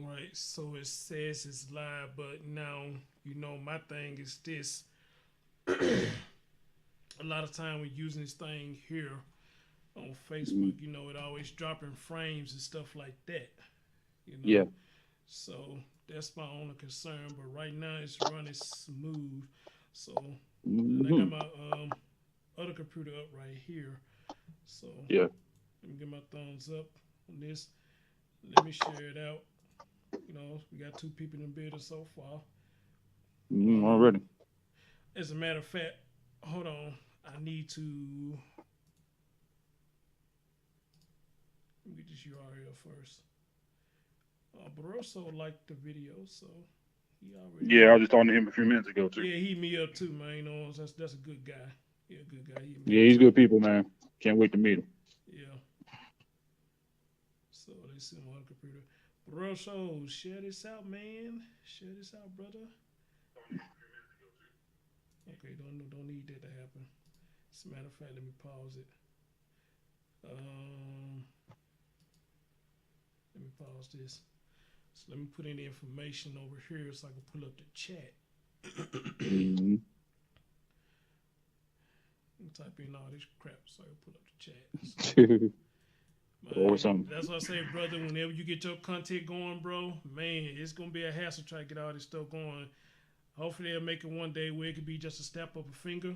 Right. So it says it's live, but now my thing is this. A lot of time we're using this thing here on Mm, Facebook. It always dropping frames and stuff like that. You know. yeah. So that's my only concern. But right now it's running smooth. So and I got Hmm. my other computer up right here. So Yeah. let me get my thumbs up on this. Let me share it out. We got two people in the building so far. Um, Already. as a matter of fact, hold on. I need to let me get this URL first. Barosso liked the video, so he already Yeah, I know. was just talking to him a few minutes ago too. Yeah, he hit me up too, man. That's a good guy. Yeah, good guy. He hit me Yeah, up he's too. good people, man. Can't wait to meet him. Yeah. So they see him on the computer. Barosso, share this out, man. Share this out, brother. Okay, don't need that to happen. As a matter of fact, let me pause it. Um, let me pause this. So let me put in the information over here so I can pull up the chat. Hmm. Let me type in all this crap so I can pull up the chat. So, Or man, something. that's what I say, brother. Whenever you get your content going, bro, man, it's gonna be a hassle trying to get all this stuff going. Hopefully, they'll make it one day where it could be just a snap of a finger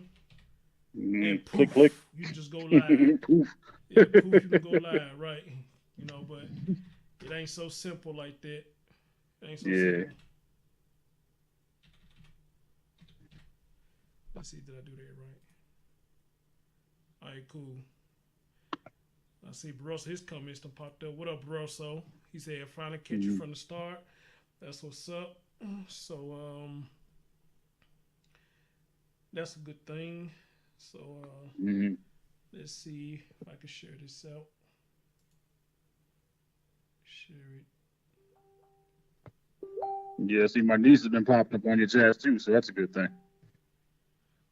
and Click, click. poof, you can just go live. Poof. Yeah, poof, you can go live, right? But it ain't so simple like that. It ain't so Yeah. simple. Let's see, did I do that right? All right, cool. I see Barossa, his comments done popped up. What up, Barossa? He said, finally catch you Hmm. from the start. That's what's up. So, that's a good thing. So, Hmm. let's see if I can share this out. Share it. Yeah, see, my niece has been popping up on your chats too, so that's a good thing.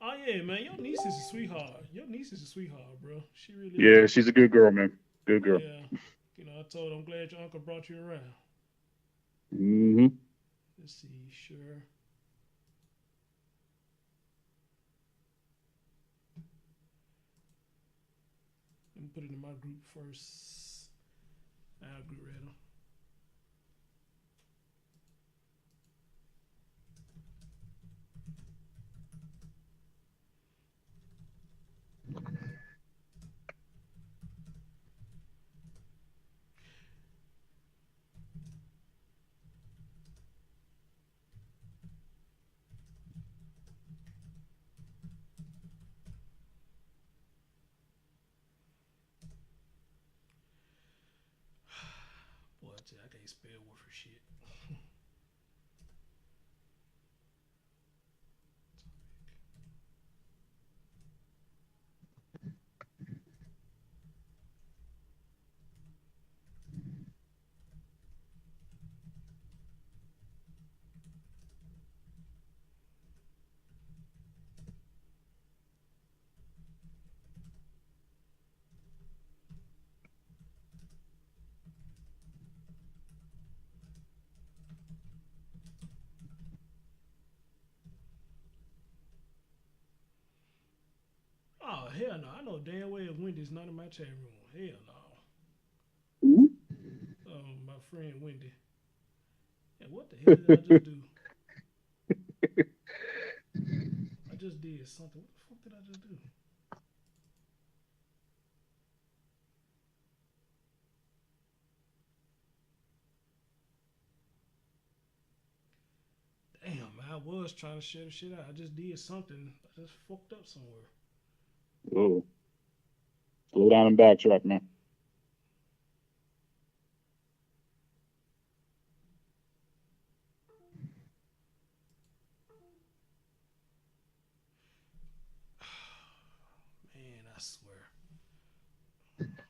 Oh, yeah, man. Your niece is a sweetheart. Your niece is a sweetheart, bro. She really Yeah, is. she's a good girl, man. Good girl. Yeah. I told her I'm glad your uncle brought you around. Hmm. Let's see, sure. Let me put it in my group first. I'll get ready. Boy, I can't spell word for shit. Oh, hell no. I know damn well Wendy's not in my chat room. Hell no. My friend Wendy. And what the hell did I just do? I just did something. What the fuck did I just do? Damn, man. I was trying to share the shit out. I just did something. I just fucked up somewhere. Oh, slow down and backtrack, man. Man, I swear.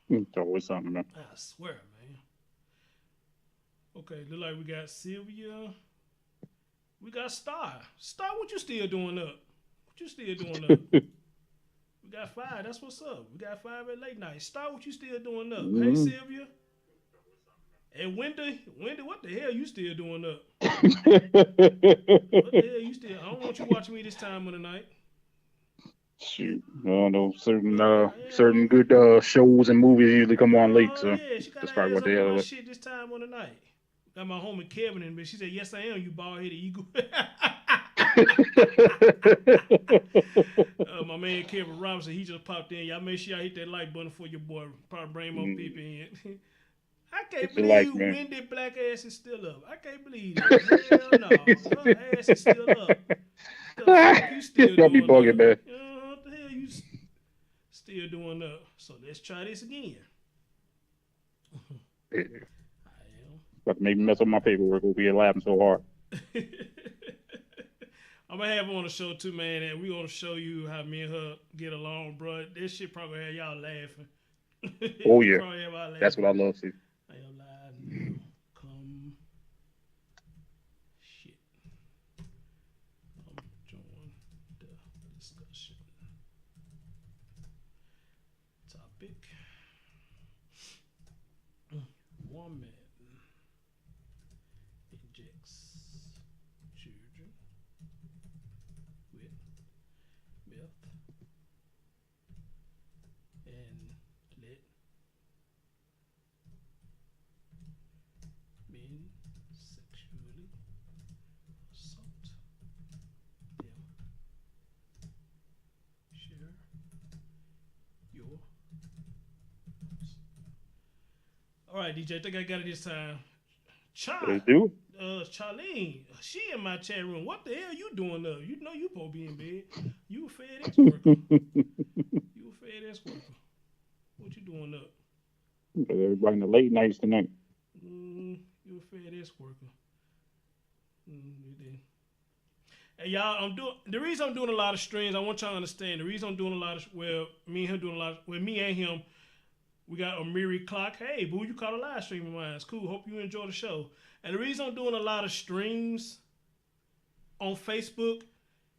It's always something, man. I swear, man. Okay, look like we got Sylvia. We got Star. Star, what you still doing up? What you still doing up? We got five. That's what's up. We got five at late night. Star, what you still doing up? Hey, Hmm. Sylvia. Hey, Wendy, what the hell you still doing up? What the hell you still? I don't want you watching me this time of the night. Shoot, I don't know. Certain Hell, good shows and movies usually come on late, so yeah, she got that's her probably ass what up the in hell my it shit this time of the night. Got my homie Kevin in, but she said, "Yes, I am. You bald headed eagle." My man Kevin Robinson, he just popped in. Y'all make sure y'all hit that like button for your boy. Probably bring more people in. I can't What you like, believe man? Wendy Black ass is still up. I can't believe that. Hell no. Her ass is still up. The fuck you still Y'all be doing bugging, up? man. What the hell you still doing up? So let's try this again. Yeah. I am. About to make me mess up my paperwork. We'll be laughing so hard. I'm gonna have her on the show too, man, and we gonna show you how me and her get along, bro. This shit probably have y'all laughing. Oh yeah, Probably have y'all that's laughing. what I love to. I am live now. Come. Shit. Join the discussion. Topic. Woman injects children with meth and let men sexually assault them. Share your. All right, DJ, I think I got it this time. Let's do Charlene, she in my chat room. What the hell you doing up? You know you supposed to be in bed. You a FedEx worker. You a FedEx worker. What you doing up? Everybody in the late nights tonight. You a FedEx worker. You did. Hey y'all, the reason I'm doing a lot of streams. I want y'all to understand the reason I'm doing a lot of me and him doing a lot. Me and him. We got Amiri Clock. Hey, boo, you caught a live stream of mine. It's cool. Hope you enjoy the show. And the reason I'm doing a lot of streams on Facebook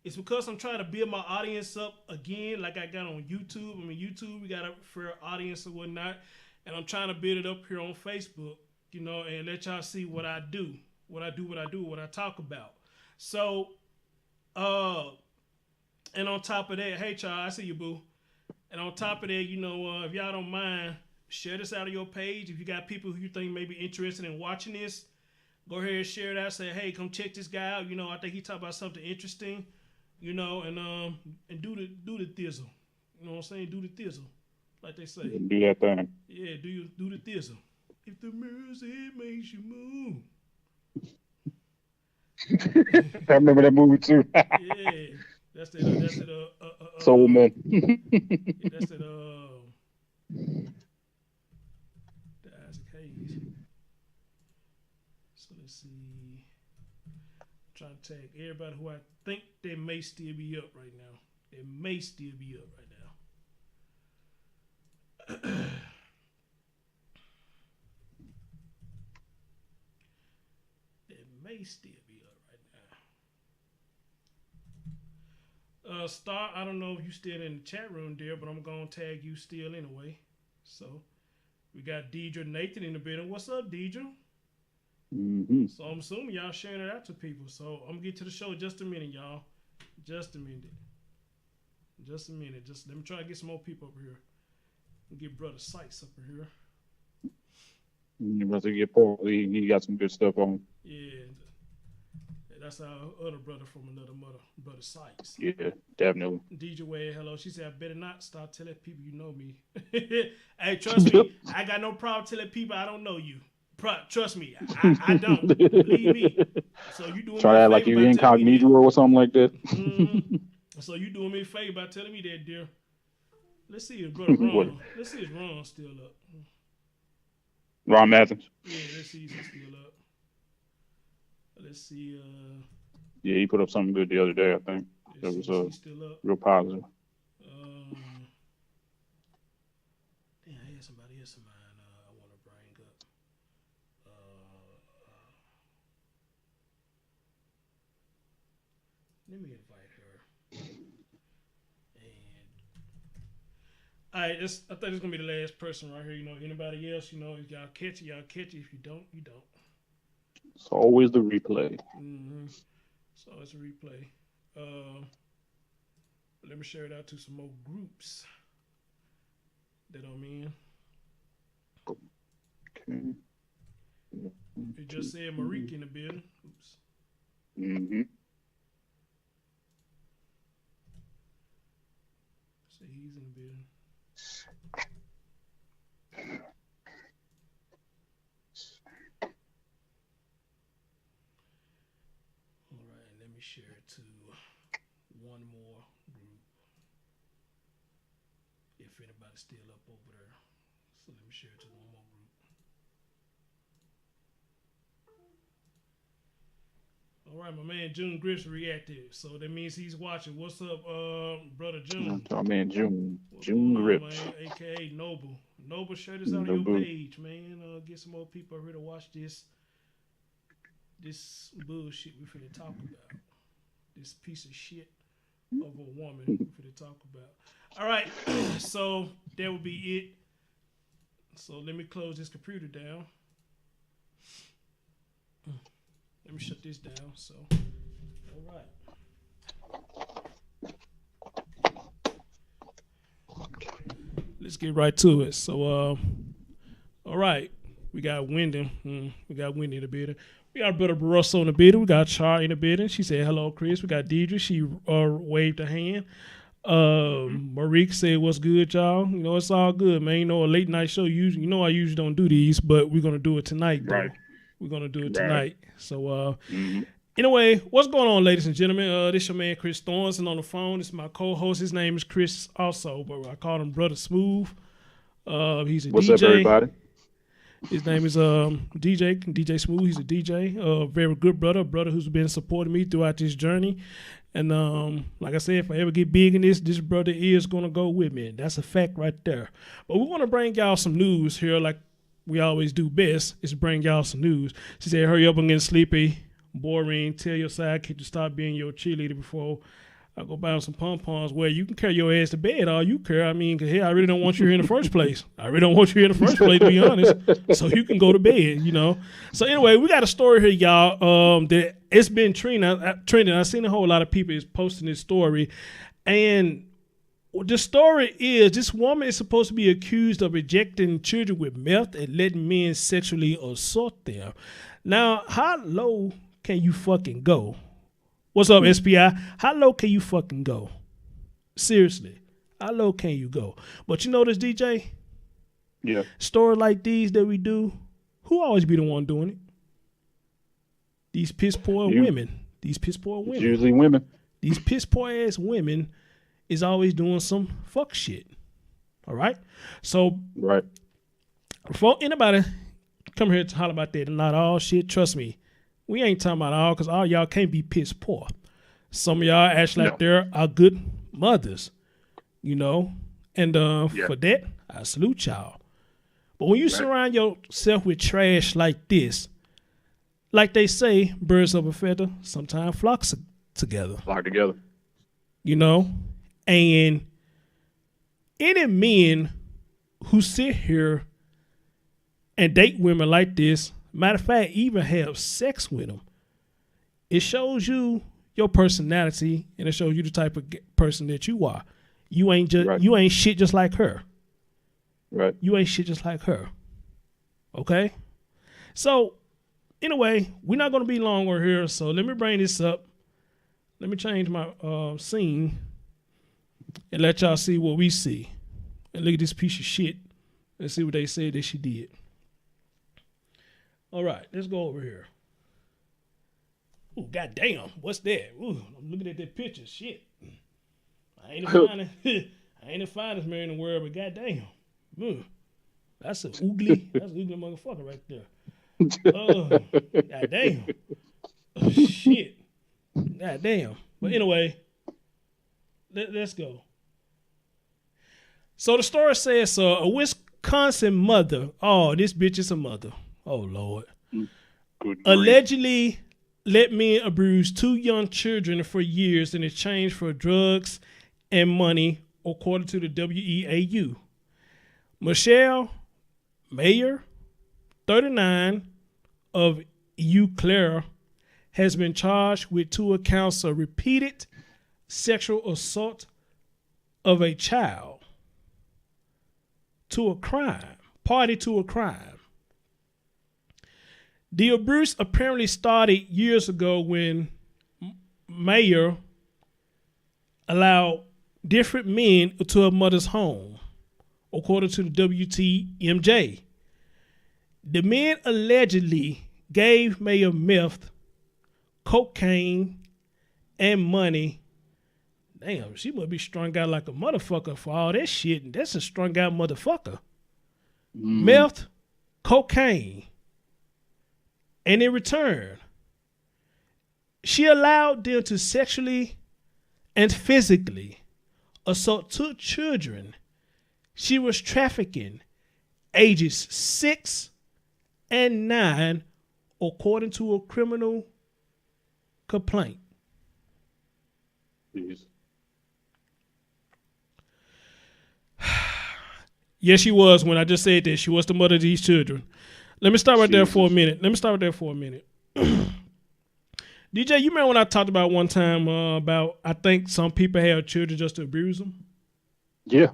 is because I'm trying to build my audience up again, like I got on YouTube. I mean, YouTube, we got a fair audience and whatnot. And I'm trying to build it up here on Facebook, and let y'all see what I do. What I talk about. So, and on top of that, hey, y'all, I see you, boo. And on top of that, if y'all don't mind, share this out of your page. If you got people who you think may be interested in watching this, go ahead and share it out. Say, hey, come check this guy out. I think he talked about something interesting. And do the thizzle. You know what I'm saying? Do the thizzle, like they say. Do that thing. Yeah, do the thizzle. If the music makes you move. I remember that movie too. Yeah, that's it. Soul Man. That's it. The Isaac Hayes. So let's see. I'm trying to tag everybody who I think they may still be up right now. They may still be up right now. They may still be up right now. Star, I don't know if you still in the chat room there, but I'm gonna tag you still anyway. So we got Deidre Nathan in the building. What's up, Deidre? Mm-hmm. So I'm assuming y'all sharing it out to people. So I'm gonna get to the show just a minute, y'all. Just a minute. Just let me try to get some more people up here. Get Brother Sykes up here. You must get Paul. He got some good stuff on. Yeah. That's our other brother from another mother, Brother Sykes. Yeah, definitely. DJ Wade, hello. She said, I better not start telling people you know me. Hey, trust me, I got no problem telling people I don't know you. Trust me, I don't. Believe me. So you doing Try me to a act favor like you by telling me that. incognito or something like that. Mm-hmm. So you doing me a favor by telling me that, dear. Let's see if Brother Ron. Let's see if Ron's still up. Ron Mathens. Yeah, let's see if he's still up. Let's see. Yeah, he put up something good the other day, I think. That was still up. Real positive. Damn, I had somebody else in mind I want to bring up. Let me invite her. And I think it's gonna be the last person right here. You know, anybody else? You know, if y'all catch it, y'all catch it. If you don't, you don't. It's always the replay. Mm-hmm. So it's a replay. Let me share it out to some more groups that I'm in. Okay. It just said Marique in the building. Oops. Mm-hmm. Say he's in the building. All right, let me share it to one more group. If anybody's still up over there. So let me share it to one more group. All right, my man June Griffith reacted. So that means he's watching. What's up, brother June? My man June. What's June going on, Grips. man? AKA Noble. Noble, share this out on your page, man. Get some more people over here to watch this bullshit we finna talk about. This piece of shit of a woman we finna talk about. All right, so that would be it. So let me close this computer down. Let me shut this down. So, all right. Let's get right to it. So, all right. We got Wyndham. We got Wendy in the building. We got Brother Barroso in the building. We got Char in the building. She said, hello, Chris. We got Deidre. She waved her hand. Marique said, what's good, y'all? You know, it's all good, man. You know, a late night show, you know I usually don't do these, but we're going to do it tonight, though. Right. We're going to do it tonight. So, Mm-hmm. anyway, what's going on, ladies and gentlemen? This your man, Chris Thornton, on the phone. This is my co-host. His name is Chris also, but I call him Brother Smooth. He's a What's DJ. up, everybody? His name is DJ Smooth. He's a DJ, very good brother, who's been supporting me throughout this journey. And like I said, if I ever get big in this brother is going to go with me. That's a fact right there. But we want to bring y'all some news here like we always do best, is bring y'all some news. She said, hurry up and get sleepy, boring. Tell your sidekick to stop being your cheerleader before I go buy some pom-poms. Well, you can carry your ass to bed all you care. I mean, hey, I really don't want you here in the first place. To be honest. So you can go to bed, you know. So anyway, we got a story here, y'all, that it's been trending. I've seen a whole lot of people is posting this story. And the story is this woman is supposed to be accused of injecting children with meth and letting men sexually assault them. Now, how low can you fucking go? What's up, SPI? How low can you fucking go? Seriously, how low can you go? But you know this, DJ? Yeah. Stories like these that we do, who always be the one doing it? These piss poor women. These piss poor women. It's usually women. These piss poor ass women is always doing some fuck shit. All right? So, right. Before anybody come here to holler about that and not all shit, trust me, we ain't talking about all because all y'all can't be piss poor. Some of y'all actually like there are good mothers, you know? And for that, I salute y'all. But when you surround yourself with trash like this, like they say, birds of a feather sometimes flock together. You know? And any men who sit here and date women like this, matter of fact, even have sex with them, it shows you your personality and it shows you the type of person that you are. You ain't shit just like her. Right. You ain't shit just like her. Okay? So, anyway, we're not going to be long over here, so let me bring this up. Let me change my scene and let y'all see what we see. And look at this piece of shit and see what they said that she did. All right, let's go over here. Ooh, goddamn, what's that? Ooh, I'm looking at that picture. Shit. I ain't the finest man in the world, but goddamn. That's an ugly motherfucker right there. Goddamn. Oh, shit. Goddamn. But anyway, let's go. So the story says a Wisconsin mother. Oh, this bitch is a mother. Oh, Lord. Allegedly let men abuse 2 young children for years in exchange for drugs and money, according to the WEAU. Michelle Mayer, 39, of Eau Claire, has been charged with 2 accounts of repeated sexual assault of a child party to a crime. The abuse apparently started years ago when Mayer allowed different men to her mother's home, according to the WTMJ. The men allegedly gave Mayer meth, cocaine, and money. Damn, she must be strung out like a motherfucker for all that shit. That's a strung out motherfucker. Meth, cocaine. And in return, she allowed them to sexually and physically assault 2 children she was trafficking, ages 6 and 9, according to a criminal complaint. Jeez. Yes, she was. When I just said that, she was the mother of these children. Let me stop right there for a minute. DJ, you remember when I talked about one time about I think some people have children just to abuse them? Yeah.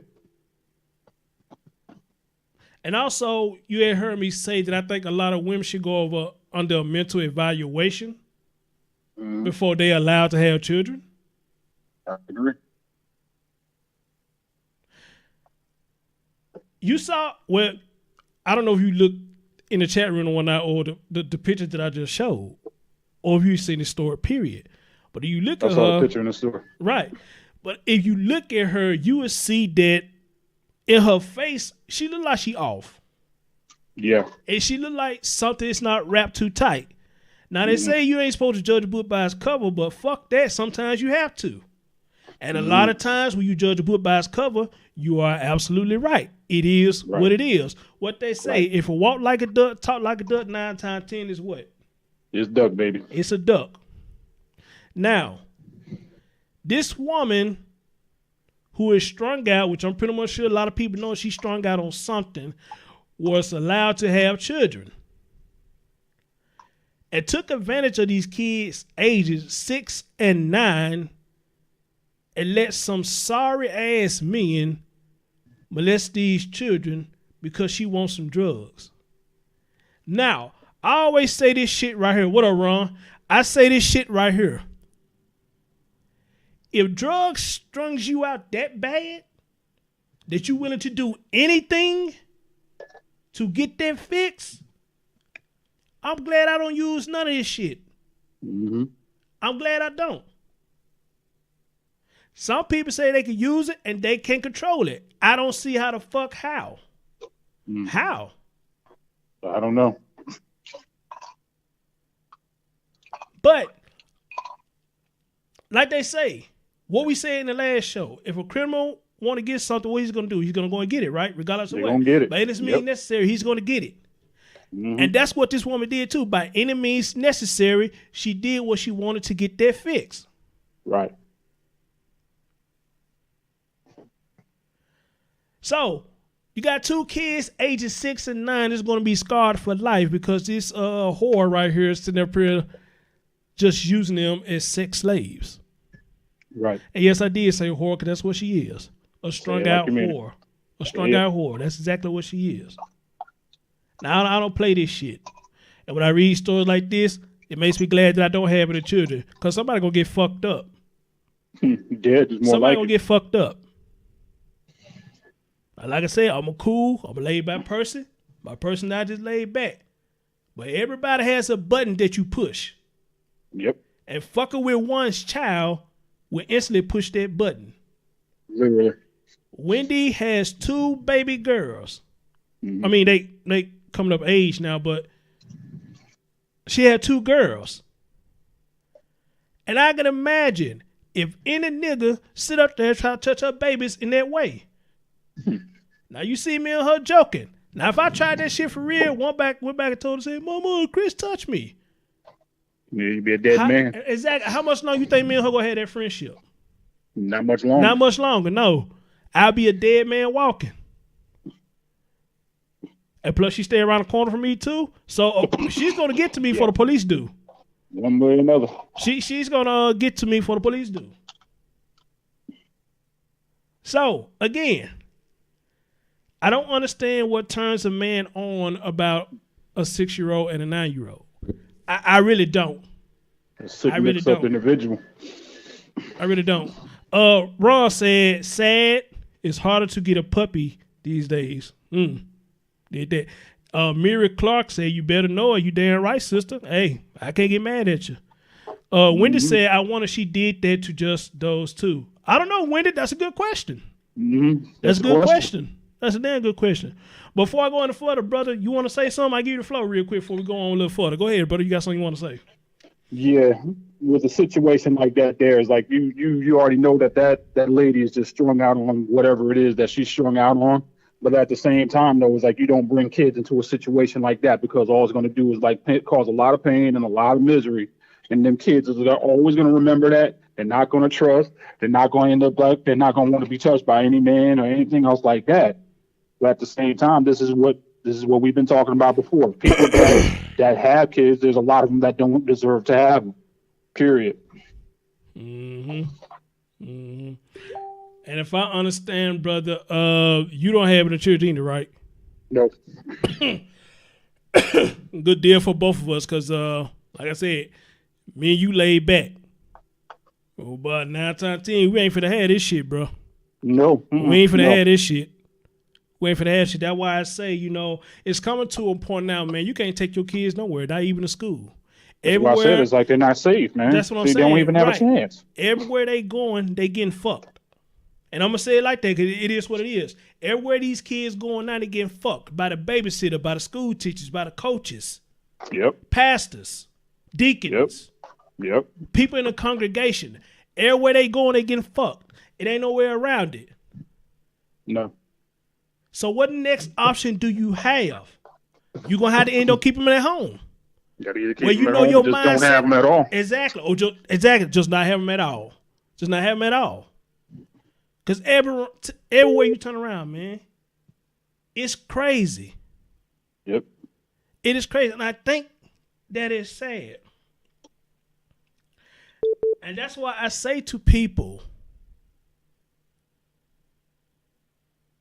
And also, you had heard me say that I think a lot of women should go under a mental evaluation before they're allowed to have children. I agree. You saw, well, I don't know if you looked in the chat room or not, or the picture that I just showed, or if you've seen the story, period. But if you look at her. I saw a picture in the store. Right. But if you look at her, you would see that in her face, she look like she off. Yeah. And she look like something that's not wrapped too tight. Now, they say you ain't supposed to judge a book by its cover, but fuck that. Sometimes you have to. And a lot of times when you judge a book by its cover, you are absolutely right. It is what it is. What they say, if it walk like a duck, talk like a duck, 9 times 10 is what? It's duck, baby. It's a duck. Now, this woman who is strung out, which I'm pretty much sure a lot of people know she's strung out on something, was allowed to have children. And took advantage of these kids' ages 6 and 9 and let some sorry ass men molest these children because she wants some drugs. Now, I always say this shit right here. What up, Ron? I say this shit right here. If drugs strungs you out that bad that you're willing to do anything to get that fix, I'm glad I don't use none of this shit. I'm glad I don't. Some people say they can use it and they can't control it. I don't see how the fuck how. How? I don't know. But like they say, what we said in the last show, if a criminal want to get something, what he's going to do? He's going to go and get it, right? Regardless of what. Gonna get it. By any means necessary, he's going to get it. And that's what this woman did too. By any means necessary, she did what she wanted to get that fix. Right. So, you got 2 kids, ages 6 and 9, is going to be scarred for life because this whore right here is sitting up here just using them as sex slaves. Right. And yes, I did say whore because that's what she is. A strung out whore. A strung out whore. That's exactly what she is. Now, I don't play this shit. And when I read stories like this, it makes me glad that I don't have any children because somebody going to get fucked up. Somebody going to get fucked up. Like I said, I'm a laid back person. My personality is laid back. But everybody has a button that you push. Yep. And fucking with one's child will instantly push that button. Literally. Wendy has 2 baby girls. I mean, they coming up age now, but she had 2 girls. And I can imagine if any nigga sit up there and try to touch her babies in that way. Now you see me and her joking. Now if I tried that shit for real, went back and told her, say, Mama, Chris touched me. Yeah, you'd be a dead man. Exactly. How much longer you think me and her gonna have that friendship? Not much longer. Not much longer, no. I'll be a dead man walking. And plus, she stay around the corner from me too. So she's gonna get to me before the police do. One way or another. She's gonna get to me before the police do. So again, I don't understand what turns a man on about a 6-year-old and a 9-year-old. I really don't. A sick mixed up individual. I really don't. Ross said, sad, it's harder to get a puppy these days. Did that. Mary Clark said, you better know it. You damn right, sister. Hey, I can't get mad at you. Wendy said, I wonder she did that to just those two. I don't know, Wendy. That's a good question. That's a good question. That's a damn good question. Before I go into further, brother, you want to say something? I give you the floor real quick before we go on a little further. Go ahead, brother. You got something you want to say? Yeah, with a situation like that, there's like you already know that lady is just strung out on whatever it is that she's strung out on. But at the same time, though, it's like you don't bring kids into a situation like that because all it's going to do is like cause a lot of pain and a lot of misery. And them kids are always going to remember that. They're not going to trust. They're not going to end up like they're not going to want to be touched by any man or anything else like that. But at the same time, this is what we've been talking about before. People that have kids, there's a lot of them that don't deserve to have them. Period. And if I understand, brother, you don't have any children either, right? No. Good deal for both of us, cause like I said, me and you laid back. Oh, but 9 times 10, we ain't finna have this shit, bro. No. We ain't finna have this shit. We ain't finna have shit. That's why I say, it's coming to a point now, man. You can't take your kids nowhere, not even to school. Everywhere, I said it's like they're not safe, man. That's what I'm saying. They don't even have a chance. Everywhere they going, they getting fucked. And I'm gonna say it like that because it is what it is. Everywhere these kids going now, they getting fucked by the babysitter, by the school teachers, by the coaches. Yep. Pastors, deacons. Yep. People in the congregation. Everywhere they going, they getting fucked. It ain't nowhere around it. No. So what next option do you have? You're gonna have to end up keeping them at home. You gotta either keep well, them at home or just don't have them at all. Exactly. Or just not have them at all. Just not have them at all. Because everywhere you turn around, man, it's crazy. Yep. It is crazy. And I think that is sad. And that's why I say to people,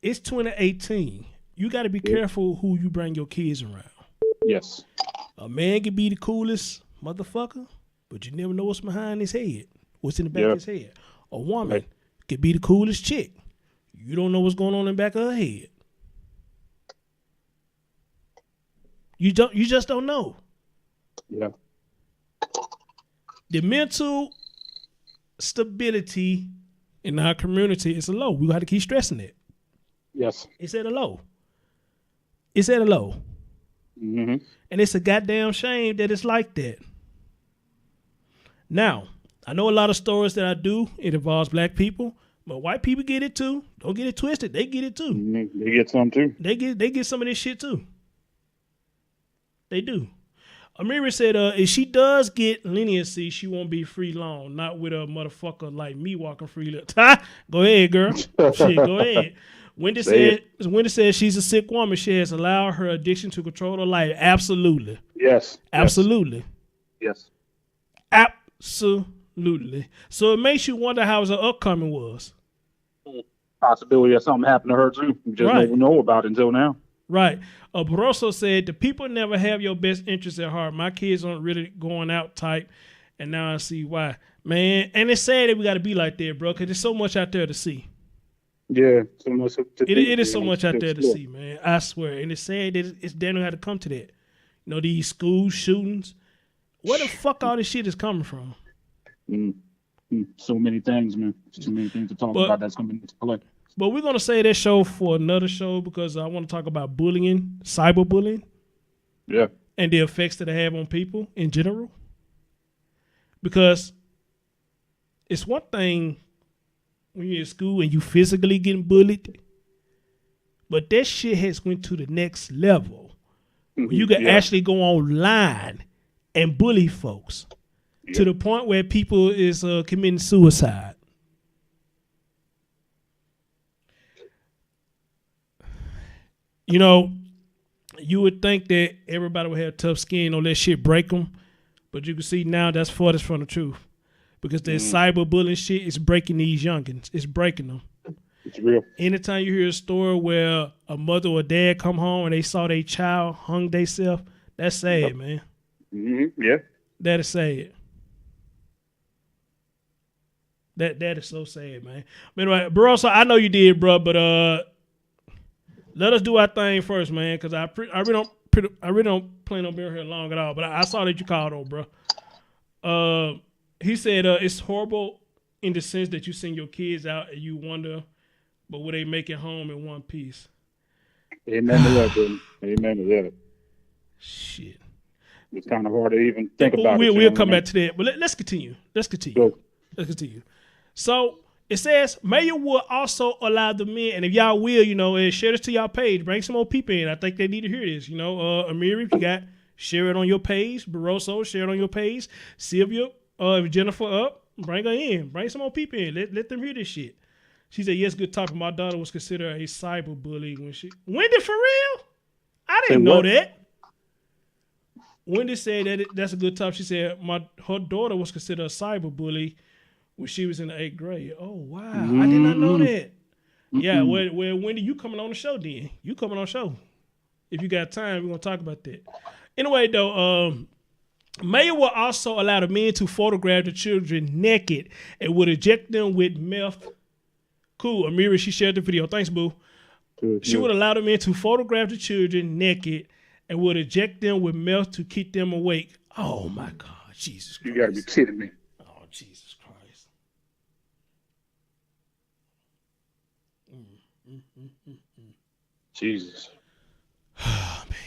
it's 2018. You got to be careful who you bring your kids around. Yes. A man can be the coolest motherfucker, but you never know what's behind his head, what's in the back of his head. A woman could be the coolest chick. You don't know what's going on in the back of her head. You just don't know. Yeah. The mental stability in our community is low. We got to keep stressing it. Yes. It's at a low. It's at a low. Mm-hmm. And it's a goddamn shame that it's like that. Now, I know a lot of stories that I do, it involves black people, but white people get it too. Don't get it twisted. They get it too. Mm-hmm. They get some too. They get some of this shit too. They do. Amira said, if she does get leniency, she won't be free long. Not with a motherfucker like me walking free. Go ahead, girl. Shit, go ahead. Wendy said she's a sick woman. She has allowed her addiction to control her life. Absolutely. Yes. Absolutely. Yes. Absolutely. So it makes you wonder how her upcoming was. Possibility that something happened to her too. We just don't know about it until now. Right. Barroso said, the people never have your best interests at heart. My kids aren't really going out type, and now I see why. Man, and it's sad that we got to be like that, bro, because there's so much out there to see. Yeah, so much it is so much out there to see, man. I swear. And it's sad that it's Daniel had to come to that. These school shootings. Where the fuck all this shit is coming from? So many things, man. Too many things to talk about that's coming into play. But we're going to save that show for another show because I want to talk about bullying, cyberbullying. Yeah. And the effects that they have on people in general. Because it's one thing when you're in school and you physically getting bullied, but that shit has went to the next level. Where you can actually go online and bully folks to the point where people is committing suicide. You would think that everybody would have tough skin, don't let shit break them, but you can see now that's farthest from the truth because that cyberbullying shit is breaking these youngins. It's breaking them. It's real. Anytime you hear a story where a mother or dad come home and they saw their child hung themselves, that's sad, man. Mm-hmm. Yeah. That is sad. That is so sad, man. But anyway, bro, so I know you did, bro, but let us do our thing first, man, because I really don't plan on being here long at all. But I saw that you called on, bro. He said it's horrible in the sense that you send your kids out and you wonder, but will they make it home in one piece? Amen to that, bro. Amen to that. Shit. It's kind of hard to even think about it. We'll come back to that, but let's continue. Let's continue. Go. Let's continue. So it says mayor will also allow the men, and if y'all will, share this to y'all page. Bring some more people in. I think they need to hear this. Amiri, if you got, share it on your page. Barroso, share it on your page. Sylvia, if Jennifer up, bring her in. Bring some more people in. Let them hear this shit. She said, yes, good topic. My daughter was considered a cyber bully when Wendy, for real? I didn't know that. Wendy said that's a good topic. She said her daughter was considered a cyber bully when she was in the 8th grade. Oh, wow. Mm-hmm. I did not know that. Mm-hmm. Yeah, well, Wendy, you coming on the show then. You coming on the show. If you got time, we're going to talk about that. Anyway, though, mayor will also allow the men to photograph the children naked and would eject them with meth. Cool. Amira, she shared the video. Thanks, boo. She would allow the men to photograph the children naked and would eject them with meth to keep them awake. Oh, my God. Jesus Christ. You got to be kidding me. Oh, Jesus Christ. Jesus. Oh, man.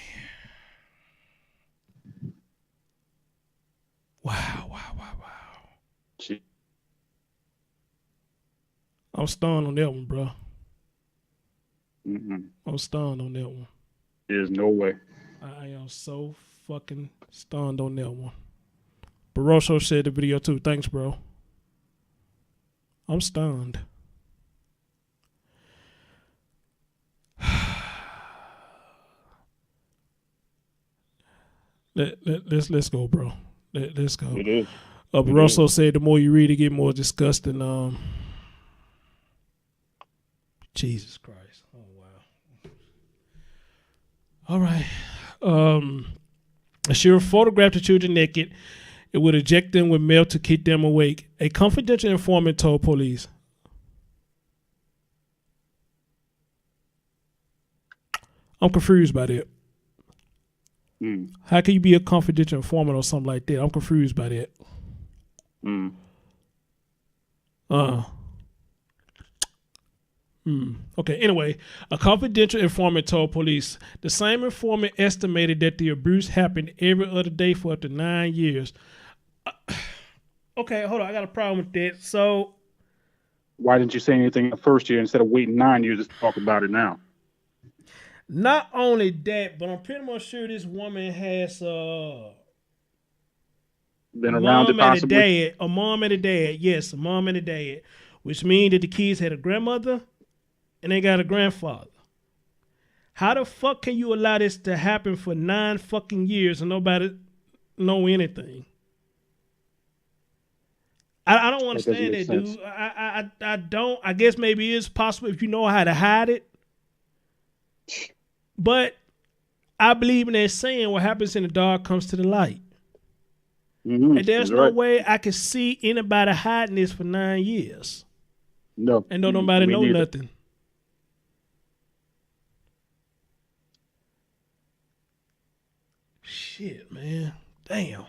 Wow. Gee. I'm stunned on that one, bro. Mm-mm. I'm stunned on that one. There's no way. I am so fucking stunned on that one. Barroso shared the video too. Thanks, bro. I'm stunned. Let's go, bro. Let's go. It is. Barroso said the more you read, it get more disgusting. Jesus Christ. Oh, wow. All right. She would photograph the children naked. It would eject them with meth to keep them awake. A confidential informant told police. I'm confused by that. How can you be a confidential informant or something like that? I'm confused by that. Okay, anyway, a confidential informant told police the same informant estimated that the abuse happened every other day for up to 9 years. Okay, hold on. I got a problem with that. So, why didn't you say anything the first year instead of waiting 9 years to talk about it now? Not only that, but I'm pretty much sure this woman has been around it possibly. A mom and a dad. Yes, a mom and a dad, which means that the kids had a grandmother and they got a grandfather. How the fuck can you allow this to happen for 9 fucking years and nobody know anything? I don't understand that, dude. I don't. I guess maybe it's possible if you know how to hide it. But I believe in that saying, what happens in the dark comes to the light. And there's no way I can see anybody hiding this for 9 years. No. And don't nobody know nothing. Shit, man. Damn.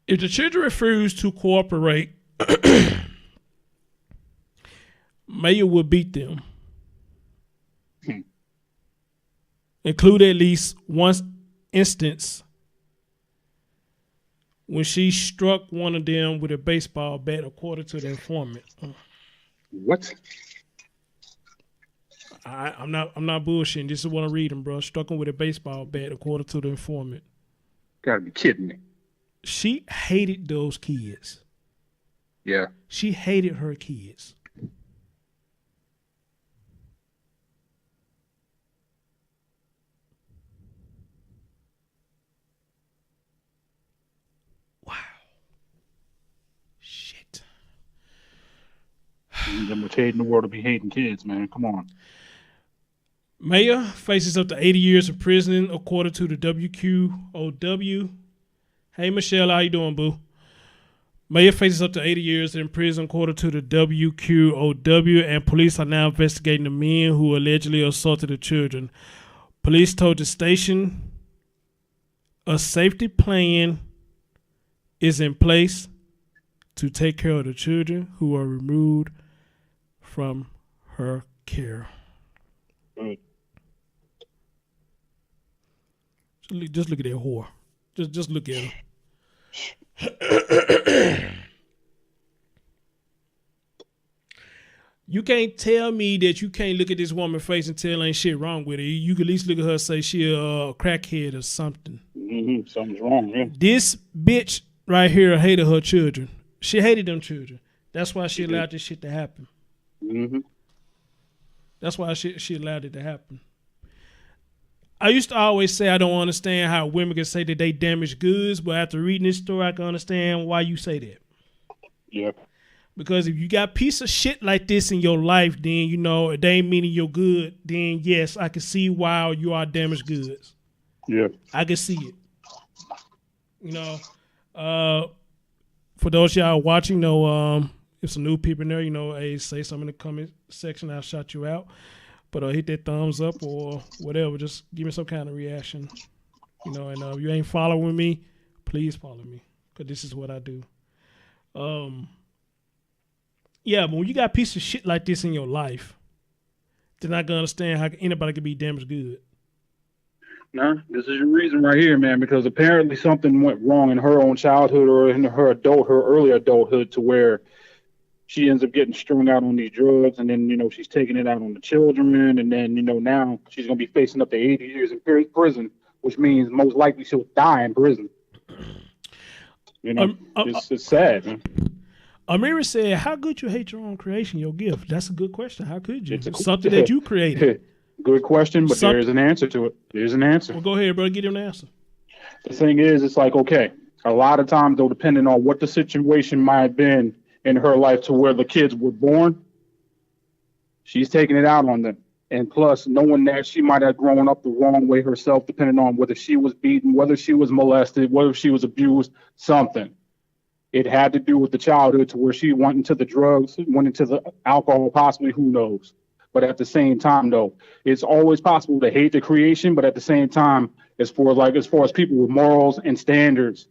If the children refuse to cooperate, Mayor will beat them. Include at least one instance when she struck one of them with a baseball bat, according to the informant. What? I'm not bullshitting. This is what I'm reading, bro. Struck him with a baseball bat, according to the informant. Gotta be kidding me. She hated those kids. Yeah. She hated her kids. Wow. Shit. Them much hate in the world to be hating kids, man. Come on. Mayor faces up to 80 years of prison, according to the WQOW. Hey, Michelle, how you doing, boo? Mayor faces up to 80 years in prison, according to the WQOW, and police are now investigating the men who allegedly assaulted the children. Police told the station a safety plan is in place to take care of the children who are removed from her care. Good. Just look at that whore. Just look at her. You can't tell me that you can't look at this woman's face and tell ain't shit wrong with her. You can at least look at her and say she a crackhead or something. Mm-hmm. Something's wrong, yeah. This bitch right here hated her children. She hated them children. That's why she allowed this shit to happen. Mm-hmm. That's why she allowed it to happen. I used to always say I don't understand how women can say that they damage goods, but after reading this story, I can understand why you say that. Yeah. Because if you got piece of shit like this in your life, then, you know, it ain't meaning you're good, then yes, I can see why you are damaged goods. Yeah. I can see it. You know, for those y'all watching, you know, if some new people in there, you know, hey, say something in the comment section, I'll shout you out. But hit that thumbs up or whatever. Just give me some kind of reaction. You know, and if you ain't following me, please follow me. Because this is what I do. Yeah, but when you got a piece of shit like this in your life, they're not going to understand how anybody can be damaged good. No, this is your reason right here, man, because apparently something went wrong in her own childhood or in her early adulthood to where she ends up getting strung out on these drugs, and then, you know, she's taking it out on the children, and then, you know, now she's going to be facing up to 80 years in prison, which means most likely she'll die in prison. You know, it's sad, man. Amira said, how could you hate your own creation, your gift? That's a good question. How could you? It's something that you created. Good question, but there is an answer to it. There's an answer. Well, go ahead, bro. Get him an answer. The thing is, it's like, okay, a lot of times, though, depending on what the situation might have been in her life to where the kids were born, she's taking it out on them. And plus, knowing that she might have grown up the wrong way herself, depending on whether she was beaten, whether she was molested, whether she was abused, something. It had to do with the childhood to where she went into the drugs, went into the alcohol, possibly, who knows. But at the same time, though, it's always possible to hate the creation, but at the same time, as far as people with morals and standards,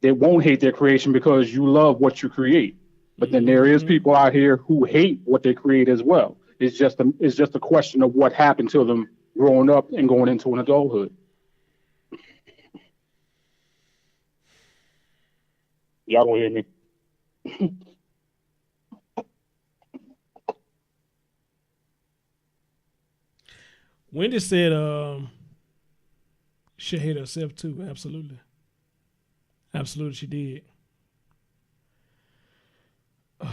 they won't hate their creation because you love what you create. But then there is people out here who hate what they create as well. It's just a question of what happened to them growing up and going into an adulthood. Y'all don't hear me. Wendy said she hate herself too. Absolutely. Absolutely, she did. Oh, man.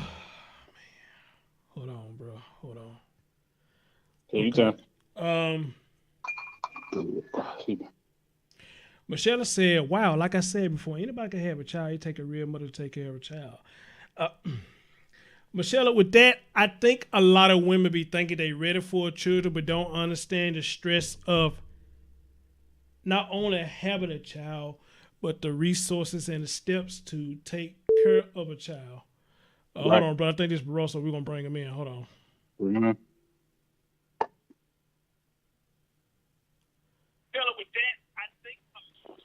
Hold on, bro. Hold on. Okay. Michelle said, wow, like I said before, anybody can have a child. You take a real mother to take care of a child. Michelle, with that, I think a lot of women be thinking they ready for children, but don't understand the stress of not only having a child, but the resources and the steps to take care of a child. Right. Hold on, bro. I think this is Barossa. We're going to bring him in. Hold on. Mm-hmm.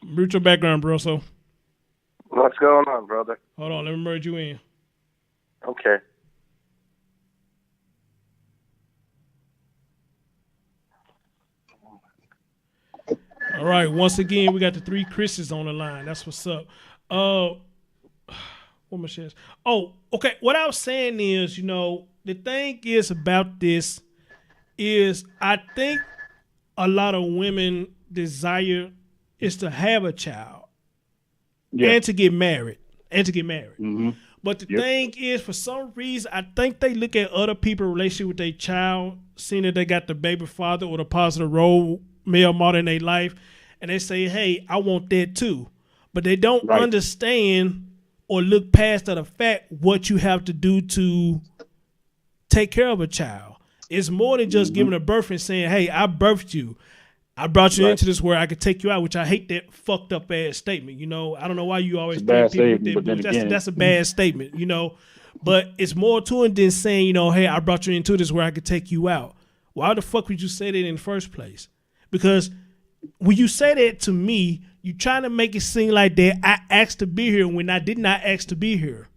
Mute your background, bro. So, what's going on, brother? Hold on, let me merge you in. Okay. All right. Once again, we got the three Chris's on the line. That's what's up. What my shares? Oh, okay. What I was saying is, you know, the thing is about this is I think a lot of women desire is to have a child and to get married. Mm-hmm. But the thing is, for some reason, I think they look at other people's relationship with their child, seeing that they got the baby father or the positive role male model in their life, and they say, hey, I want that too. But they don't understand or look past the fact what you have to do to take care of a child. It's more than just giving a birth and saying, hey, I birthed you. I brought you into this where I could take you out, which I hate that fucked up ass statement. You know, I don't know why you always treat people with that bullshit. That's a bad statement, you know. But it's more to it than saying, you know, hey, I brought you into this where I could take you out. Why the fuck would you say that in the first place? Because when you say that to me, you trying to make it seem like that I asked to be here when I did not ask to be here.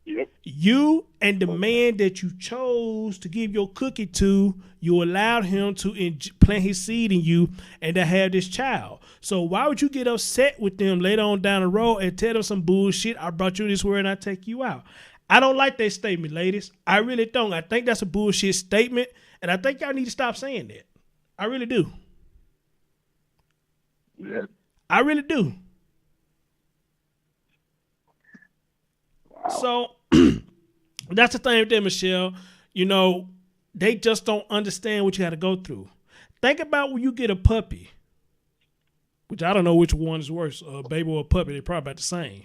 Yep. You and the man that you chose to give your cookie to, you allowed him to plant his seed in you and to have this child. So why would you get upset with them later on down the road and tell them some bullshit? I brought you this way and I take you out. I don't like that statement, ladies. I really don't. I think that's a bullshit statement, and I think y'all need to stop saying that. I really do. Yeah. I really do. Wow. So that's the thing with them, Michelle. You know, they just don't understand what you got to go through. Think about when you get a puppy, which I don't know which one is worse, a baby or a puppy. They're probably about the same.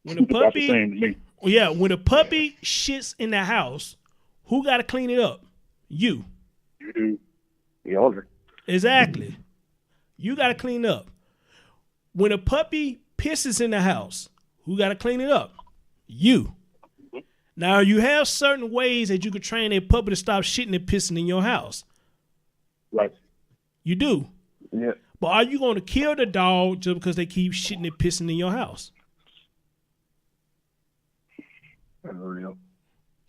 When a puppy, about the same to me. Yeah, when a puppy shits in the house, who got to clean it up? You. You do. The owner. Exactly. You got to clean up. When a puppy pisses in the house, who got to clean it up? You. Now, you have certain ways that you could train a puppy to stop shitting and pissing in your house. Right. You do. Yeah. But are you going to kill the dog just because they keep shitting and pissing in your house? Unreal.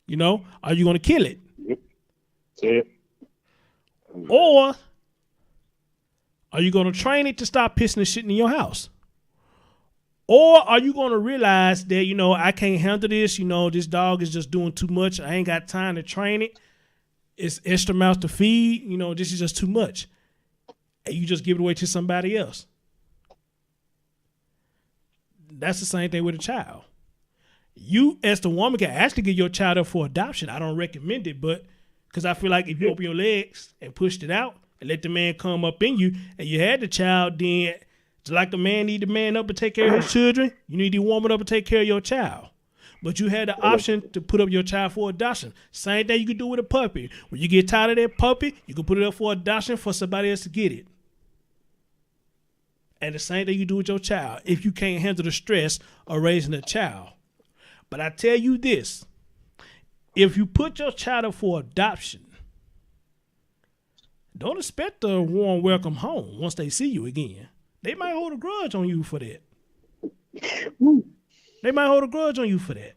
You know, are you going to kill it? Yep. Say it. Or are you going to train it to stop pissing and shitting in your house? Or are you going to realize that, you know, I can't handle this. You know, this dog is just doing too much. I ain't got time to train it. It's extra mouth to feed. You know, this is just too much. And you just give it away to somebody else. That's the same thing with a child. You, as the woman, can actually give your child up for adoption. I don't recommend it, but because I feel like if you open your legs and pushed it out and let the man come up in you and you had the child, then just like the man need the man up to take care of his children, you need the woman up to take care of your child. But you had the option to put up your child for adoption. Same thing you could do with a puppy. When you get tired of that puppy, you can put it up for adoption for somebody else to get it. And the same thing you do with your child if you can't handle the stress of raising a child. But I tell you this, if you put your child up for adoption, don't expect a warm welcome home once they see you again. They might hold a grudge on you for that. They might hold a grudge on you for that.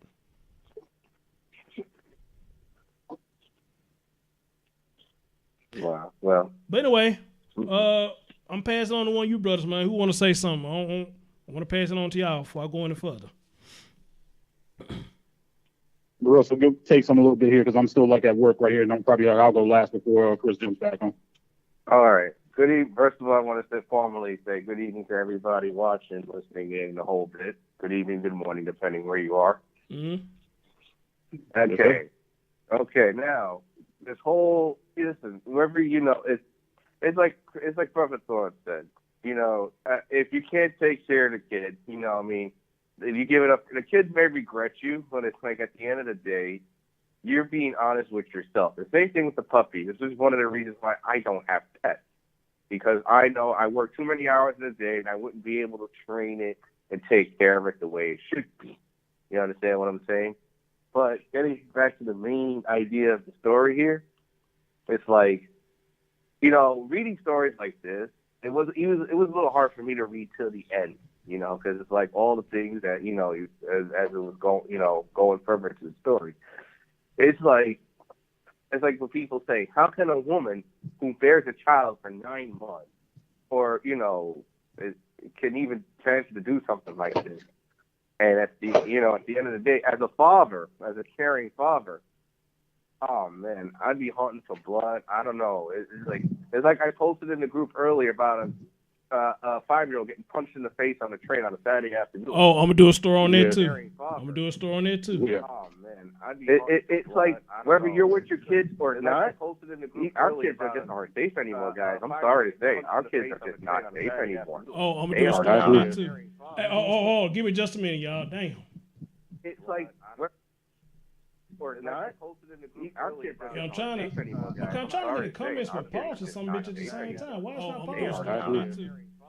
Wow. Well. But anyway, I'm passing on to one of you brothers, man. Who want to say something? I want to pass it on to y'all before I go any further. Russell, take some a little bit here because I'm still like at work right here, and I'll go last before Chris jumps back on. All right. Good evening. First of all, I want to formally say good evening to everybody watching, listening in the whole bit. Good evening, good morning, depending where you are. Mm-hmm. Okay. Okay. Now, this whole wherever it's like Prophet Thorne said. You know, if you can't take care of the kid, you know, what I mean, if you give it up, the kids may regret you, but it's like at the end of the day, you're being honest with yourself. The same thing with the puppy. This is one of the reasons why I don't have pets. Because I know I work too many hours in a day and I wouldn't be able to train it and take care of it the way it should be. You understand what I'm saying? But getting back to the main idea of the story here, it's like, you know, reading stories like this, it was a little hard for me to read till the end, you know, because it's like all the things that, you know, as it was going further into the story. It's like what people say, how can a woman who bears a child for 9 months or, you know, can even chance to do something like this? And at the end of the day, as a father, as a caring father, Oh man, I'd be hunting for blood. I don't know. It's like I posted in the group earlier about a 5-year-old getting punched in the face on a train on a Saturday afternoon. Oh, I'm gonna do a story on that too. Yeah. Oh man, it's like whether you're with your kids or not, our kids are just aren't safe anymore, guys. I'm sorry to say, our kids are just not safe anymore. Oh, I'm gonna do a story on that too. Hey, give me just a minute, y'all. Damn. It's like or not. Our kids are I'm trying to get the comments with pause or some bitch at the same time. Why is not paused?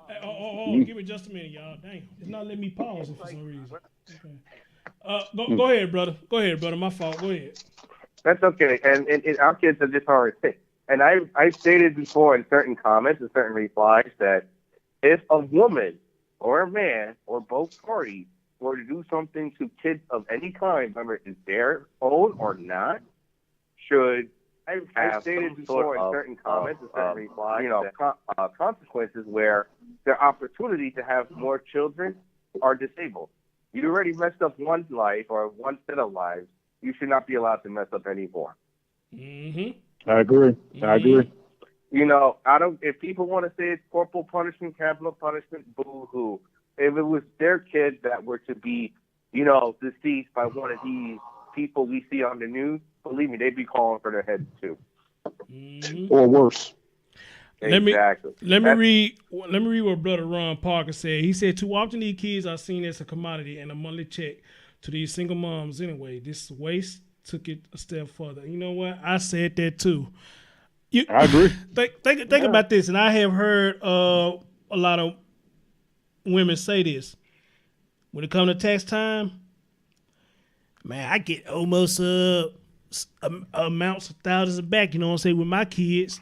Hey, give me just a minute, y'all. Damn, it's not letting me pause it for some reason. Okay. Go ahead, brother. My fault. Go ahead. That's okay. And our kids are just aren't safe. And I've stated before in certain comments and certain replies that if a woman or a man or both parties were to do something to kids of any kind, whether it's their own or not, should I've stated before in certain comments and certain replies, consequences where their opportunity to have more children are disabled. You already messed up one life or one set of lives. You should not be allowed to mess up any more. Mm-hmm. I agree. If people want to say it's corporal punishment, capital punishment, boo-hoo. If it was their kids that were to be, deceased by one of these people we see on the news, believe me, they'd be calling for their heads too. Or worse. Exactly. Let me read what Brother Ron Parker said. He said, too often these kids are seen as a commodity and a monthly check to these single moms anyway. This waste took it a step further. You know what? I said that too. I agree. Think about this, and I have heard a lot of women say this. When it comes to tax time, man, I get almost amounts of thousands back, you know what I'm saying, with my kids.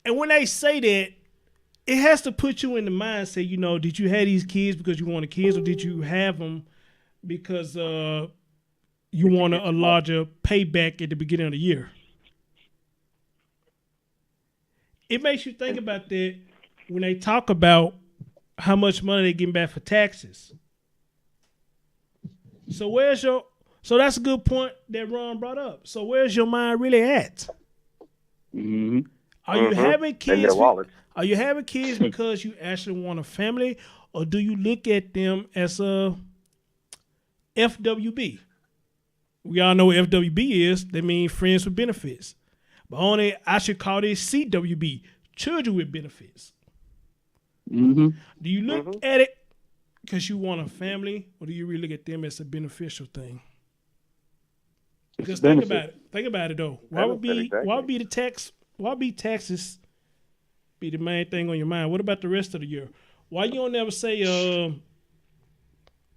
And when they say that, it has to put you in the mindset, did you have these kids because you wanted kids, or did you have them because you wanted a larger payback at the beginning of the year? It makes you think about that when they talk about how much money they're getting back for taxes. So that's a good point that Ron brought up. So where's your mind really at? Mm-hmm. Are you having kids? Are you having kids because you actually want a family, or do you look at them as a FWB? We all know what FWB is. That means friends with benefits. But I should call this CWB, children with benefits. Mm-hmm. Do you look at it because you want a family, or do you really look at them as a beneficial thing? Because think about it though. Why would taxes be the main thing on your mind? What about the rest of the year? Why you don't never say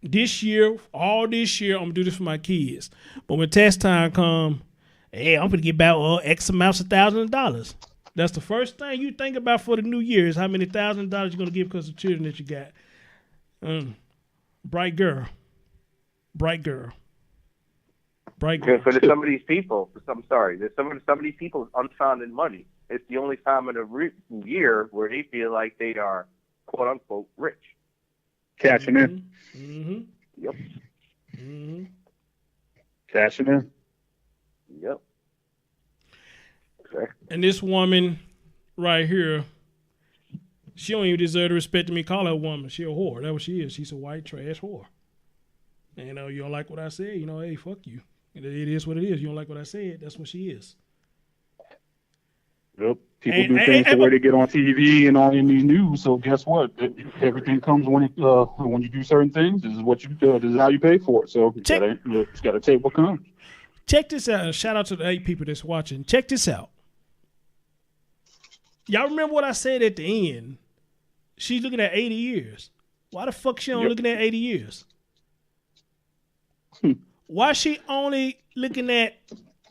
this year, I'm gonna do this for my kids, but when tax time come, hey, I'm gonna get about X amounts of thousands of dollars. That's the first thing you think about for the new year is how many $1,000s you're gonna give because of the children that you got. Bright girl. For some of these people, there's some of these people's unfounded money. It's the only time in the year where they feel like they are quote unquote rich. Cashing in. Mm-hmm. Yep. Mm-hmm. Cashing in. Yep. Okay. And this woman right here, she don't even deserve the respect of me call her a woman. She a whore. That's what she is. She's a white trash whore. And you don't like what I said, hey, fuck you. It is what it is. You don't like what I said, that's what she is. Yep. People do things the way they get on TV and on in these news. So guess what? Everything comes when you do certain things. This is what you do. This is how you pay for it. So you got to take what comes. Check this out. Shout out to the 8 people that's watching. Check this out. Y'all remember what I said at the end? She's looking at 80 years. Why the fuck she only looking at 80 years? Why she only looking at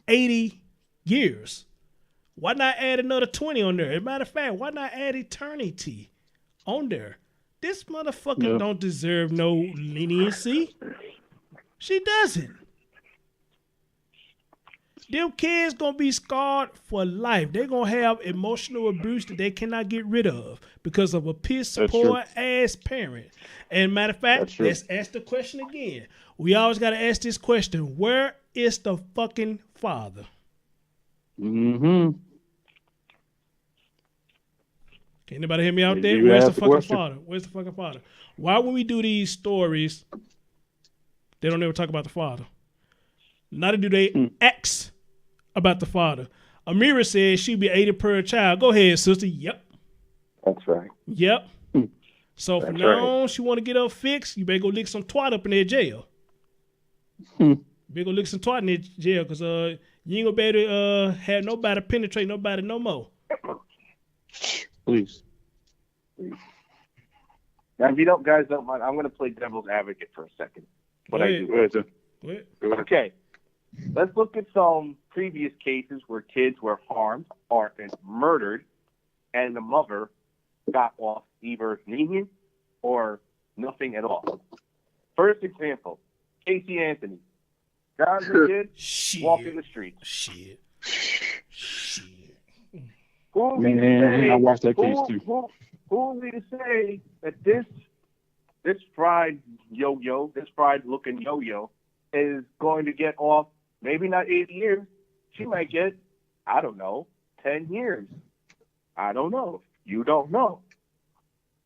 80 years? Why not add another 20 on there? As a matter of fact, why not add eternity on there? This motherfucker don't deserve no leniency. She doesn't. Them kids gonna be scarred for life. They're gonna have emotional abuse that they cannot get rid of because of a piss poor ass parent. And matter of fact, let's ask the question again. We always gotta ask this question: where is the fucking father? Mm-hmm. Can anybody hear me out there? You Where's the asked the fucking question. father? Where's the fucking father? Why when we do these stories, they don't ever talk about the father? Neither do they ask about the father. Amira says she'd be 80 per child. Go ahead, sister. Yep. That's right. Yep. So from That's now right. on, she want to get her fixed, you better go lick some twat up in that jail. Better go lick some twat in that jail, because you ain't gonna be able to have nobody penetrate nobody no more. Please. Now, if you don't, guys don't mind, I'm going to play devil's advocate for a second. But Go I ahead. do. Go ahead, sir. Go ahead. Okay. Let's look at some previous cases where kids were harmed, orphaned, murdered, and the mother got off either lenient or nothing at all. First example, Casey Anthony. Guys and kids Shit. walking the streets. Shit. Who are we to Man, say, I watched that case too. Who are we to say that this fried yo-yo, this fried-looking yo-yo, is going to get off, maybe not 8 years. She might get, I don't know, 10 years. I don't know. You don't know.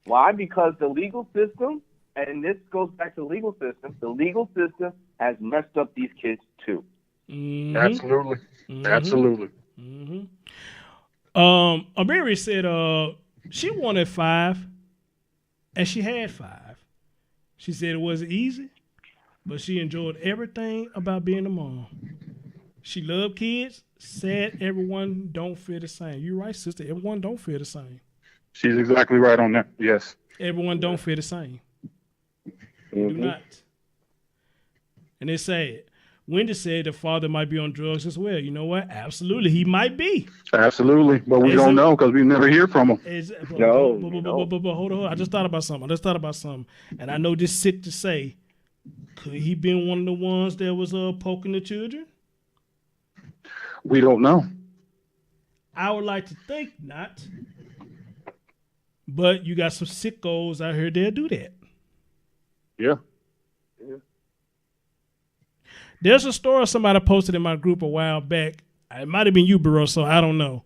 Why? Because the legal system, and this goes back to the legal system has messed up these kids too. Mm-hmm. Absolutely. Mm-hmm. Absolutely. Mm-hmm. Amiri said she wanted 5 and she had 5. She said it wasn't easy, but she enjoyed everything about being a mom. She loved kids, said everyone don't feel the same. You're right, sister. Everyone don't feel the same. She's exactly right on that. Yes. Everyone don't feel the same. They do not. And it's sad. Wendy said the father might be on drugs as well. You know what? Absolutely, he might be. Absolutely. But we don't know because we never hear from him. But hold on. I just thought about something. And I know this is sick to say. Could he been one of the ones that was poking the children? We don't know. I would like to think not. But you got some sickos out here that do that. Yeah. There's a story somebody posted in my group a while back. It might have been you, Barroso, I don't know.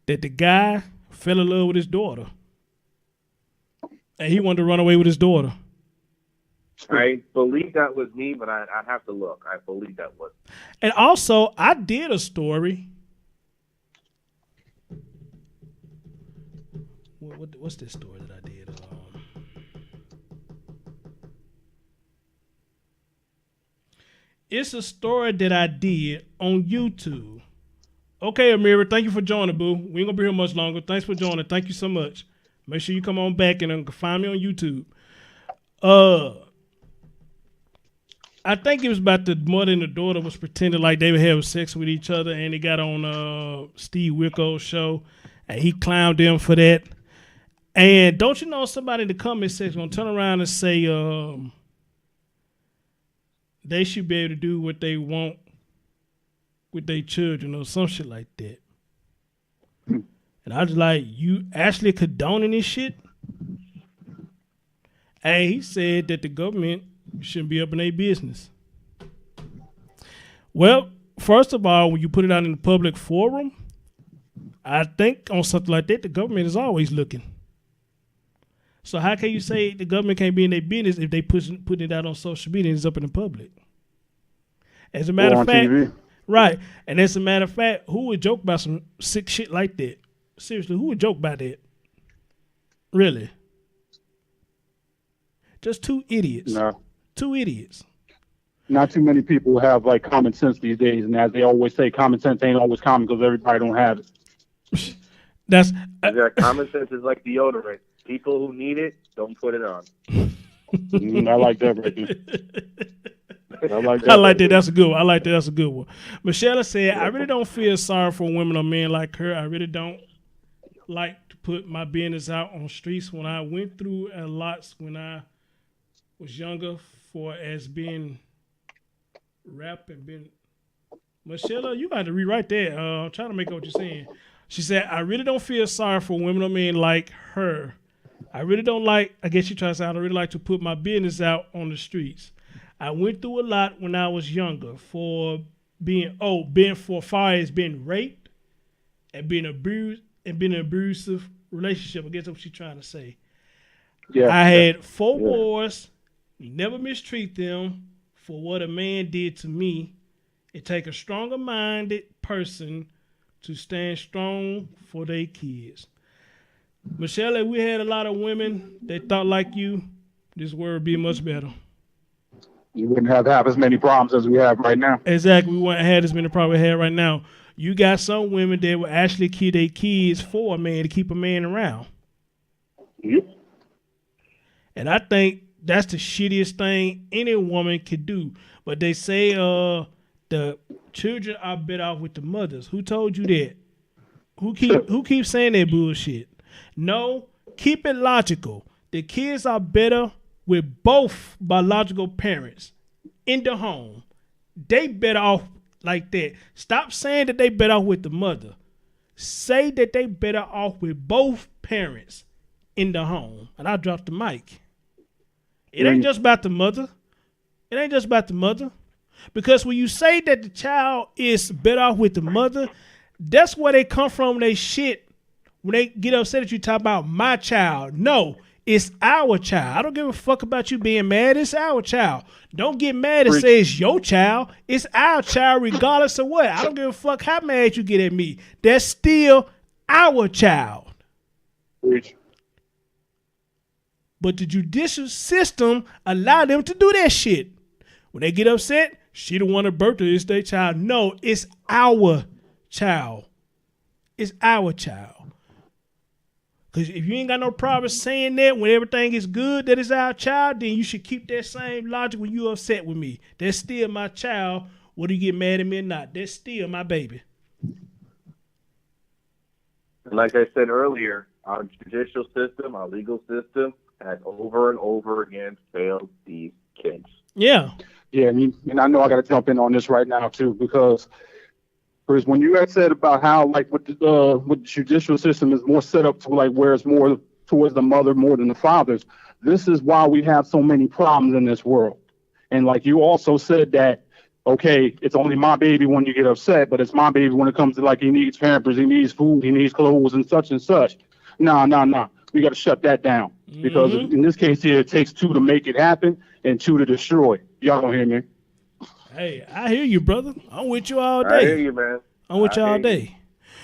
That the guy fell in love with his daughter. And he wanted to run away with his daughter. I believe that was me, but I'd have to look. I believe that was. And also, I did a story. What's this story that I did? It's a story that I did on YouTube. Okay, Amira, thank you for joining, boo. We ain't gonna be here much longer. Thanks for joining. Thank you so much. Make sure you come on back and find me on YouTube. I think it was about the mother and the daughter was pretending like they were having sex with each other, and they got on Steve Wicko's show, and he clowned them for that. And don't you know somebody in the comment section gonna turn around and say they should be able to do what they want with their children or some shit like that. And I was like, you actually condoning this shit? And he said that the government shouldn't be up in their business. Well, first of all, when you put it out in the public forum, I think on something like that, the government is always looking. So how can you say the government can't be in their business if they putting it out on social media and it's up in the public? As a matter of fact, TV. right. And as a matter of fact, who would joke about some sick shit like that? Seriously, who would joke about that? Really? Just 2 idiots. No. 2 idiots. Not too many people have like common sense these days, and as they always say, common sense ain't always common because everybody don't have it. That's Common sense is like deodorant. People who need it, don't put it on. I like that right there. I like that. That's a good one. I like that. That's a good one. Michelle said, I really don't feel sorry for women or men like her. I really don't like to put my business out on streets. When I went through a lot when I was younger for as being rap and being... Michelle, you got to rewrite that. I'm trying to make out what you're saying. She said, I really don't feel sorry for women or men like her. I really don't like, I guess she tries to say, I don't really like to put my business out on the streets. I went through a lot when I was younger for being far as being raped, and being abused and being an abusive relationship. I guess that's what she's trying to say. Yeah. I had 4 boys. You never mistreat them for what a man did to me. It take a stronger-minded person to stand strong for their kids. Michelle, if we had a lot of women that thought like you, this world would be much better. You wouldn't have half as many problems as we have right now. Exactly. We wouldn't have as many problems we have right now. You got some women that will actually kill their kids for a man to keep a man around. Yep. And I think that's the shittiest thing any woman could do. But they say the children are better off with the mothers. Who told you that? Who keeps saying that bullshit? No, keep it logical. The kids are better with both biological parents in the home. They better off like that. Stop saying that they better off with the mother. Say that they better off with both parents in the home. And I dropped the mic. It ain't just about the mother. It ain't just about the mother. Because when you say that the child is better off with the mother, that's where they come from, they shit. When they get upset at you, talk about my child. No, it's our child. I don't give a fuck about you being mad. It's our child. Don't get mad and say it's your child. It's our child regardless of what. I don't give a fuck how mad you get at me. That's still our child. Preach. But the judicial system allow them to do that shit. When they get upset, she the one that birthed it, it's their child. No, it's our child. It's our child. Because if you ain't got no problem saying that when everything is good, that is our child, then you should keep that same logic when you're upset with me. That's still my child, whether you get mad at me or not. That's still my baby. And like I said earlier, our judicial system, our legal system, has over and over again failed these kids. Yeah. Yeah, and I know I got to jump in on this right now too, because when you had said about how like with the judicial system is more set up to like where it's more towards the mother more than the fathers, this is why we have so many problems in this world. And like you also said that, okay, it's only my baby when you get upset, but it's my baby when it comes to like he needs Pampers, he needs food, he needs clothes and such and such. Nah. We got to shut that down because in this case here, it takes 2 to make it happen and 2 to destroy it. Y'all don't hear me? Hey, I hear you, brother. I'm with you all day. I hear you, man. I'm with you all day.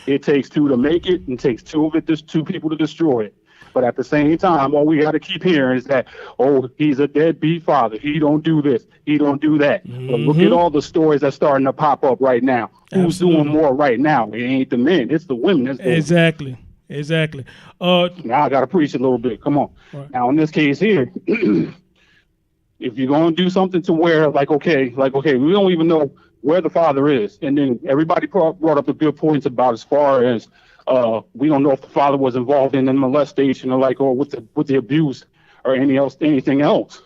It takes 2 to make it and takes 2 of it, there's 2 people to destroy it. But at the same time, all we got to keep hearing is that, oh, he's a deadbeat father. He don't do this. He don't do that. But look at all the stories that's starting to pop up right now. Who's doing more right now? It ain't the men. It's the women. Exactly. Now I got to preach a little bit. Come on. Right. Now, in this case here, if you're going to do something to where, okay, we don't even know where the father is. And then everybody brought up the good points about as far as we don't know if the father was involved in the molestation or with the abuse or anything else.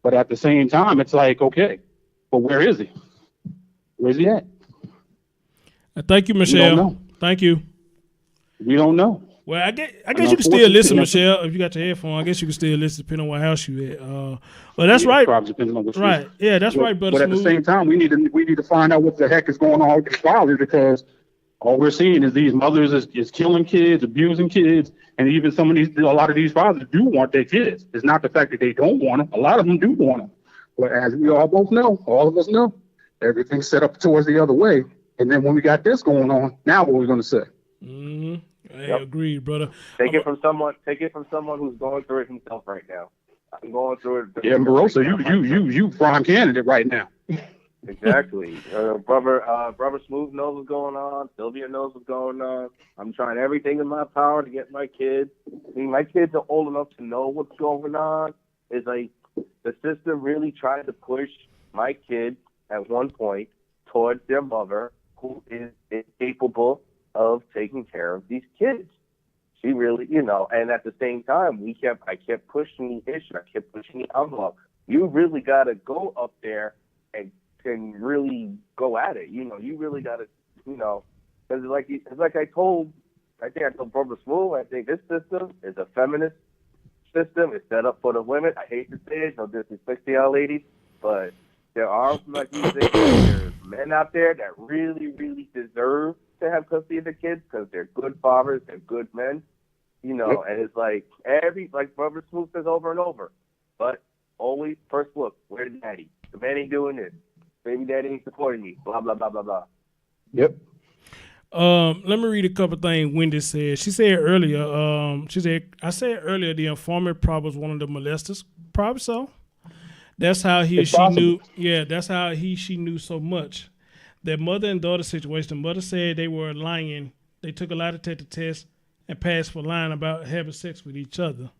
But at the same time, it's like, okay, but where is he? Where's he at? Thank you, Michelle. Thank you. We don't know. Well, I guess you can still listen, Michelle. If you got your headphone, I guess you can still listen, depending on what house you at. But that's right. Right. Yeah, that's right, brother. But at the same time, we need to find out what the heck is going on with the father, because all we're seeing is these mothers is killing kids, abusing kids, and even a lot of these fathers do want their kids. It's not the fact that they don't want them. A lot of them do want them. But as we all of us know, everything's set up towards the other way. And then when we got this going on, now what are we going to say? Mm-hmm. I agree, brother. Take it from someone who's going through it himself right now. I'm going through it. Yeah, Barossa, you prime candidate right now. Exactly. Brother Smooth knows what's going on. Sylvia knows what's going on. I'm trying everything in my power to get my kids. I mean, my kids are old enough to know what's going on. It's like the system really tried to push my kids at one point towards their mother, who is incapable of taking care of these kids. She really, and at the same time, I kept pushing the issue. I kept pushing the envelope. You really got to go up there and really go at it. You really got to, because it's like I told Brother Smooth, I think this system is a feminist system. It's set up for the women. I hate to say it, no disrespect to y'all ladies, but there are, like you say, there's men out there that really, really deserve to have custody of the kids because they're good fathers, they're good men, you know, and it's like like Brother Smooth says over and over. But always first look, where's daddy? The man ain't doing this. Baby daddy ain't supporting me. Blah, blah, blah, blah, blah. Yep. Let me read a couple things Wendy said. She said earlier, I said earlier the informant probably was one of the molesters. Probably so. That's how she knew. Yeah, that's how she knew so much. Their mother and daughter situation, the mother said they were lying. They took a lie detector test and passed for lying about having sex with each other.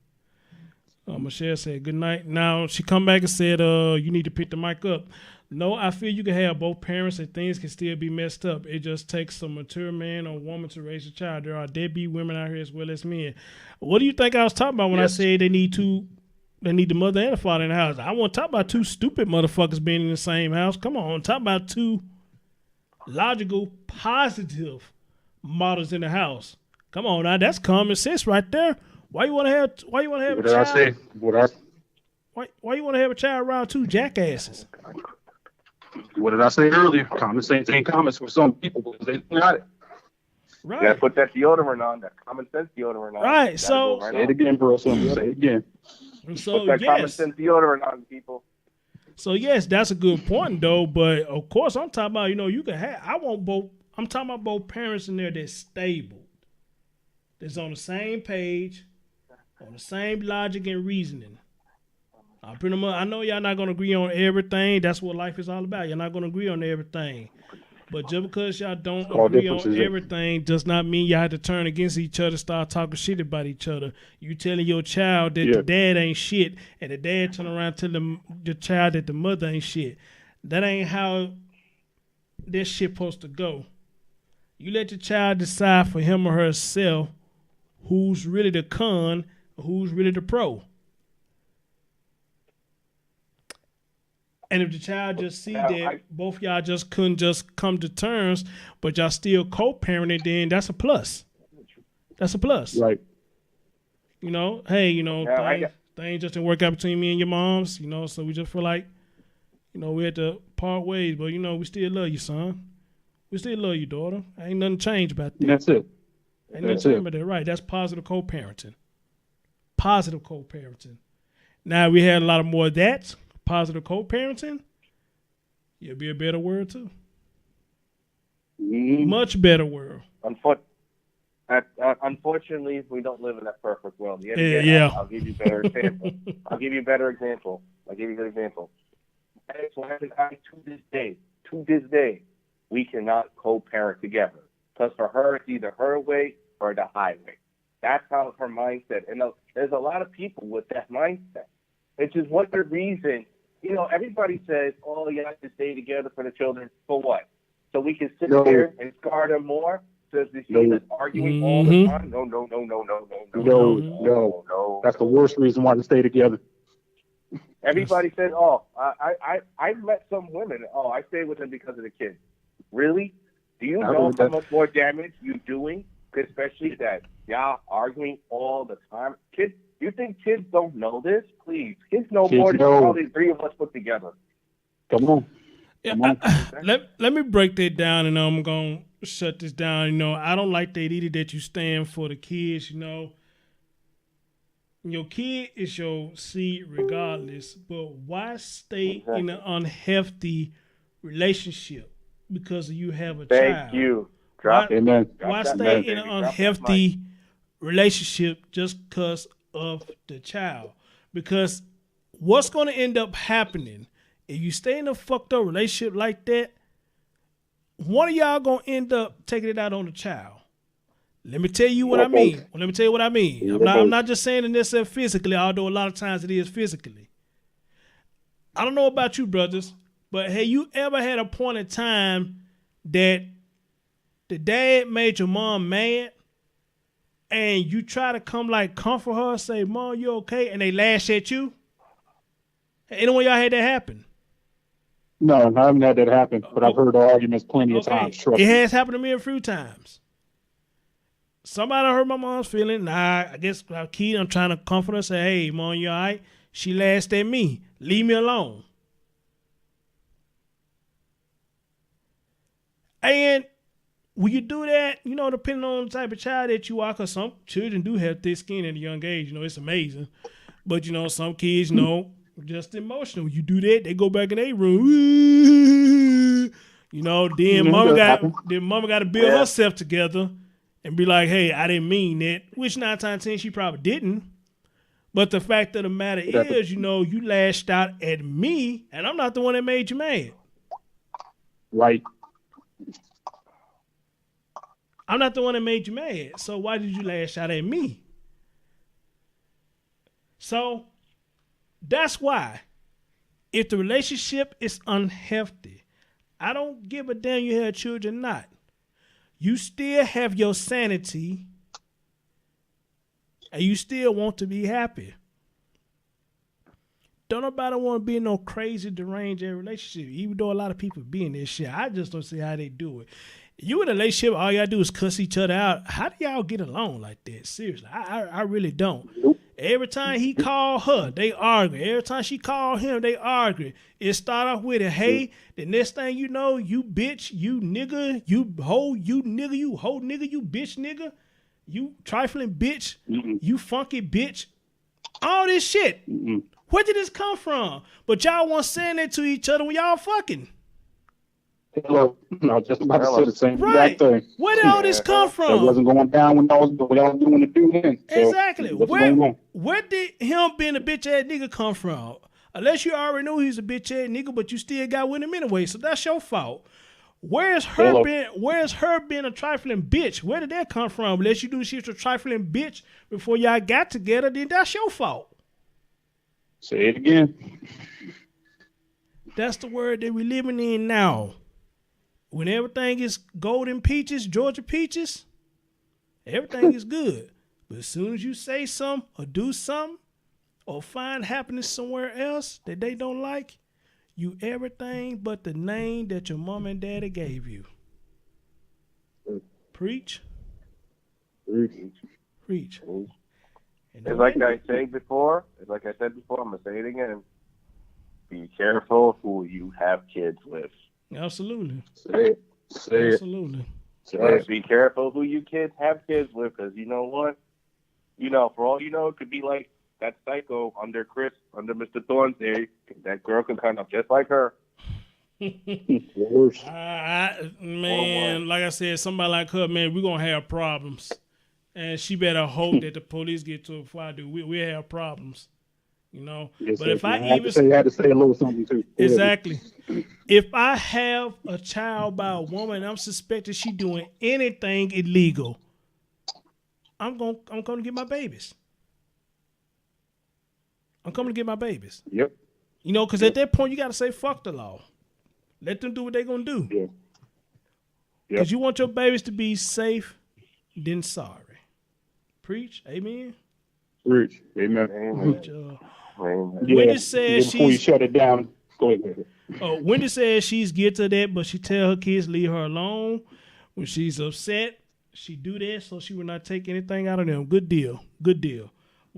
Michelle said, good night. Now, she come back and said, you need to pick the mic up. No, I feel you can have both parents and things can still be messed up. It just takes a mature man or woman to raise a child. There are deadbeat women out here as well as men. What do you think I was talking about when I said they need the mother and the father in the house? I want to talk about two stupid motherfuckers being in the same house. Come on, talk about two logical, positive models in the house. Come on now, that's common sense right there. Why you want to have a child? Why you want to have a child around two jackasses? What did I say earlier? Common sense ain't common for some people because they got it. Right. You gotta put that deodorant on, that common sense deodorant on. Right. So say it again, bro. Say it again. So put that common sense deodorant on, people. So yes, that's a good point though. But of course, I'm talking about you can have. I want both. I'm talking about both parents in there that's stable, that's on the same page, on the same logic and reasoning. I know y'all not gonna agree on everything. That's what life is all about. You're not gonna agree on everything. But just because y'all don't agree on everything does not mean y'all have to turn against each other, start talking shit about each other. You telling your child that the dad ain't shit, and the dad turn around telling the child that the mother ain't shit. That ain't how this shit supposed to go. You let your child decide for him or herself who's really the con or who's really the pro. And if the child just see that both y'all just couldn't just come to terms, but y'all still co-parenting, then that's a plus. That's a plus. Right. Hey, things just didn't work out between me and your moms, so we just feel like, we had to part ways, but, we still love you, son. We still love you, daughter. Ain't nothing changed about that. That's it. Ain't nothing changed about that. Right. That's positive co-parenting. Positive co-parenting. Now, we had a lot of more of that. Positive co-parenting, it'll be a better world too. Much better world. Unfortunately, we don't live in that perfect world. I'll give you a better example. I'll give you a good example. That's why to this day, we cannot co-parent together. Because for her, it's either her way or the highway. That's how her mindset. And there's a lot of people with that mindset. It's just one good reason. Everybody says, oh, you have to stay together for the children. For what? So we can sit there and scar them more? Says the she's arguing all the time? No. That's the worst reason why to stay together. Everybody says, oh, I met some women. Oh, I stayed with them because of the kids. Really? Do you know how much more damage you're doing? Especially that y'all arguing all the time. Kids. You think kids don't know this? Please. Kids know more than probably three of us put together. Come on. Let me break that down, and I'm going to shut this down. I don't like that either that you stand for the kids, Your kid is your seed regardless, but why stay in an unhealthy relationship because you have a child? Thank you. Why stay in an unhealthy relationship just because of the child? Because what's going to end up happening if you stay in a fucked up relationship like that? One of y'all going to end up taking it out on the child. Let me tell you what I mean. I'm not just saying it necessarily physically, although a lot of times it is physically. I don't know about you, brothers, but have you ever had a point in time that the dad made your mom mad? And you try to comfort her, say, Mom, you okay? And they lash at you? Anyone y'all had that happen? No, I haven't had that happen, but I've heard the arguments plenty of times. It has happened to me a few times. Somebody hurt my mom's feeling. I guess I'm trying to comfort her, say, hey, Mom, you all right? She lashed at me. Leave me alone. And will you do that? You know, depending on the type of child that you are, because some children do have thick skin at a young age. You know, it's amazing. But, you know, some kids, you know, just emotional. You do that, they go back in their room. You know, then mama got to build herself together and be like, hey, I didn't mean that. Which 9 times out of 10, she probably didn't. But the fact of the matter is, you know, you lashed out at me, and I'm not the one that made you mad. Right. I'm not the one that made you mad. So why did you lash out at me? So that's why if the relationship is unhealthy, I don't give a damn you have children or not. You still have your sanity and you still want to be happy. Don't nobody want to be in no crazy, deranged relationship, even though a lot of people be in this shit. I just don't see how they do it. You in a relationship, all y'all do is cuss each other out. How do y'all get along like that? Seriously, I really don't. Every time he called her, they argue. Every time she called him, they argue. It start off with a hey, the next thing you know, you bitch, you nigga, you hoe, you nigga, you hoe nigga, you bitch nigga, you trifling bitch, you funky bitch. All this shit. Where did this come from? But y'all want saying that to each other when y'all fucking. Hello. No, just about to say the same exact thing. Where did all this come from? It wasn't going down when y'all was doing the do then. So exactly. Where did him being a bitch ass nigga come from? Unless you already knew he's a bitch ass nigga, but you still got with him anyway, so that's your fault. Where's her being a trifling bitch? Where did that come from? Unless you knew she was a trifling bitch before y'all got together, then that's your fault. Say it again. That's the word that we're living in now. When everything is golden peaches, Georgia peaches, everything is good. But as soon as you say something or do something or find happiness somewhere else that they don't like, you everything but the name that your mom and daddy gave you. Preach. Preach. It's like I said before, I'm going to say it again. Be careful who you have kids with. Absolutely. Say it. Absolutely. Be careful who you kids have kids with, because you know what? You know, for all you know, it could be like that psycho under Mr. Thornberry. That girl can come up just like her. Man, like I said, somebody like her, man, we're going to have problems. And she better hope that the police get to it before I do. We have problems. You know, yes, but if I had to say a little something too. Exactly. If I have a child by a woman and I'm suspected she doing anything illegal, I'm gonna get my babies. I'm coming to get my babies. Yep. You know, because at that point you got to say fuck the law. Let them do what they're gonna do. Yeah. Because you want your babies to be safe, then sorry. Preach. Amen. Preach. Amen. Preach. Yeah, Wendy says before you shut it down, go ahead. Wendy says she's get to that, but she tell her kids leave her alone. When she's upset, she do that so she will not take anything out of them. Good deal. Good deal.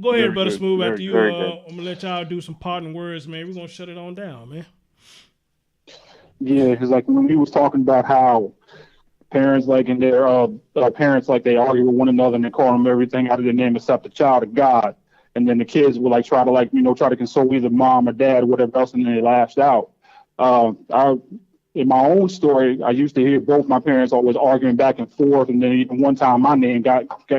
Go ahead, Brother Smooth. After you, I'm gonna let y'all do some parting words, man. We're gonna shut it on down, man. Yeah, it's like when we was talking about how parents like in their parents like they argue with one another and they call them everything out of their name except the child of God. And then the kids will like try to console either mom or dad or whatever else, and then they lashed out. In my own story, I used to hear both my parents always arguing back and forth, and then even one time my name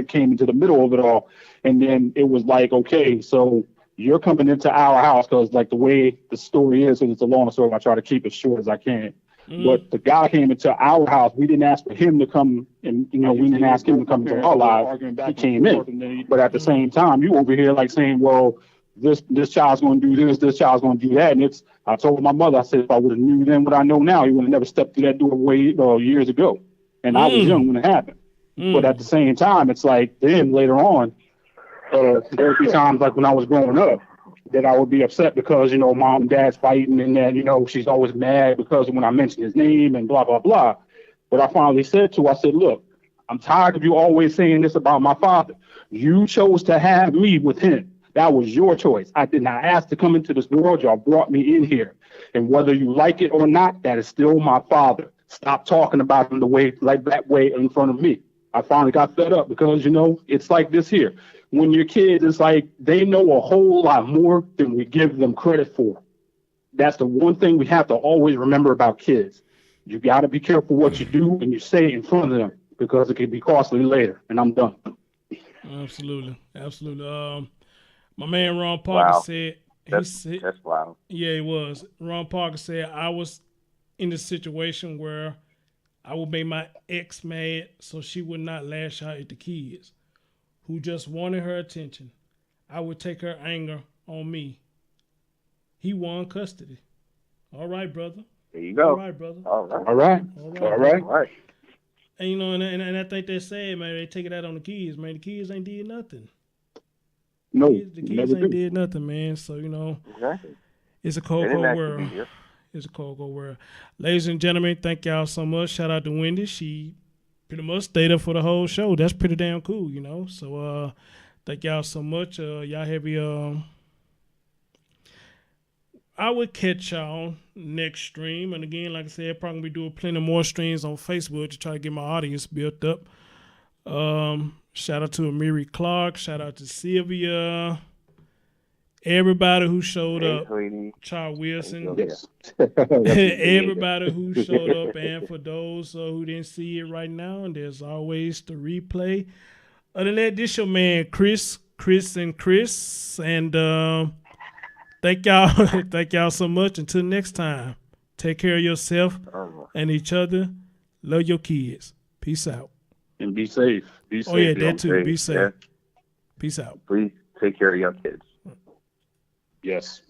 came into the middle of it all, and then it was like, okay, so you're coming into our house, because like the way the story is, because it's a long story, I try to keep it short as I can. But the guy came into our house. We didn't ask for him to come, and we didn't ask him to come into our lives. He came in, but at the same time, you over here like saying, "Well, this child's going to do this child's going to do that." And I told my mother, I said, if I would have knew then what I know now, he would have never stepped through that door years ago. And I was young when it happened. But at the same time, it's like then later on, there would be times like when I was growing up, that I would be upset because, mom and dad's fighting, and then, she's always mad because when I mention his name and blah, blah, blah. But I finally said to her, I said, look, I'm tired of you always saying this about my father. You chose to have me with him. That was your choice. I did not ask to come into this world. Y'all brought me in here. And whether you like it or not, that is still my father. stop talking about them that way in front of me. I finally got fed up because, it's like this here. When your kids, it's like they know a whole lot more than we give them credit for. That's the one thing we have to always remember about kids. You got to be careful what you do and you say in front of them because it can be costly later. And I'm done. Absolutely. My man Ron Parker said, That's wild. Yeah, it was. Ron Parker said, I was in the situation where I would make my ex mad so she would not lash out at the kids who just wanted her attention. I would take her anger on me. He won custody. All right, brother. There you go. All right, brother. All right. And, and I think they're sad, man. They take it out on the kids, man. The kids ain't did nothing. No, the kids ain't did nothing, man. So, Exactly. It's a cold world. It's a cold world. Ladies and gentlemen, thank y'all so much. Shout out to Wendy. She pretty much stayed up for the whole show. That's pretty damn cool, So thank y'all so much. Y'all have your I would catch y'all next stream. And again, like I said, probably be doing plenty more streams on Facebook to try to get my audience built up. Shout out to Amiri Clark. Shout out to Sylvia. Everybody who showed up. Charles Wilson. Yes. Everybody who showed up. And for those who didn't see it right now, and there's always the replay. Other than that, this your man, Chris. And thank y'all so much. Until next time, take care of yourself and each other. Love your kids. Peace out. And be safe. Oh, yeah, that too. Be safe. Yeah. Peace out. Please take care of your kids. Yes.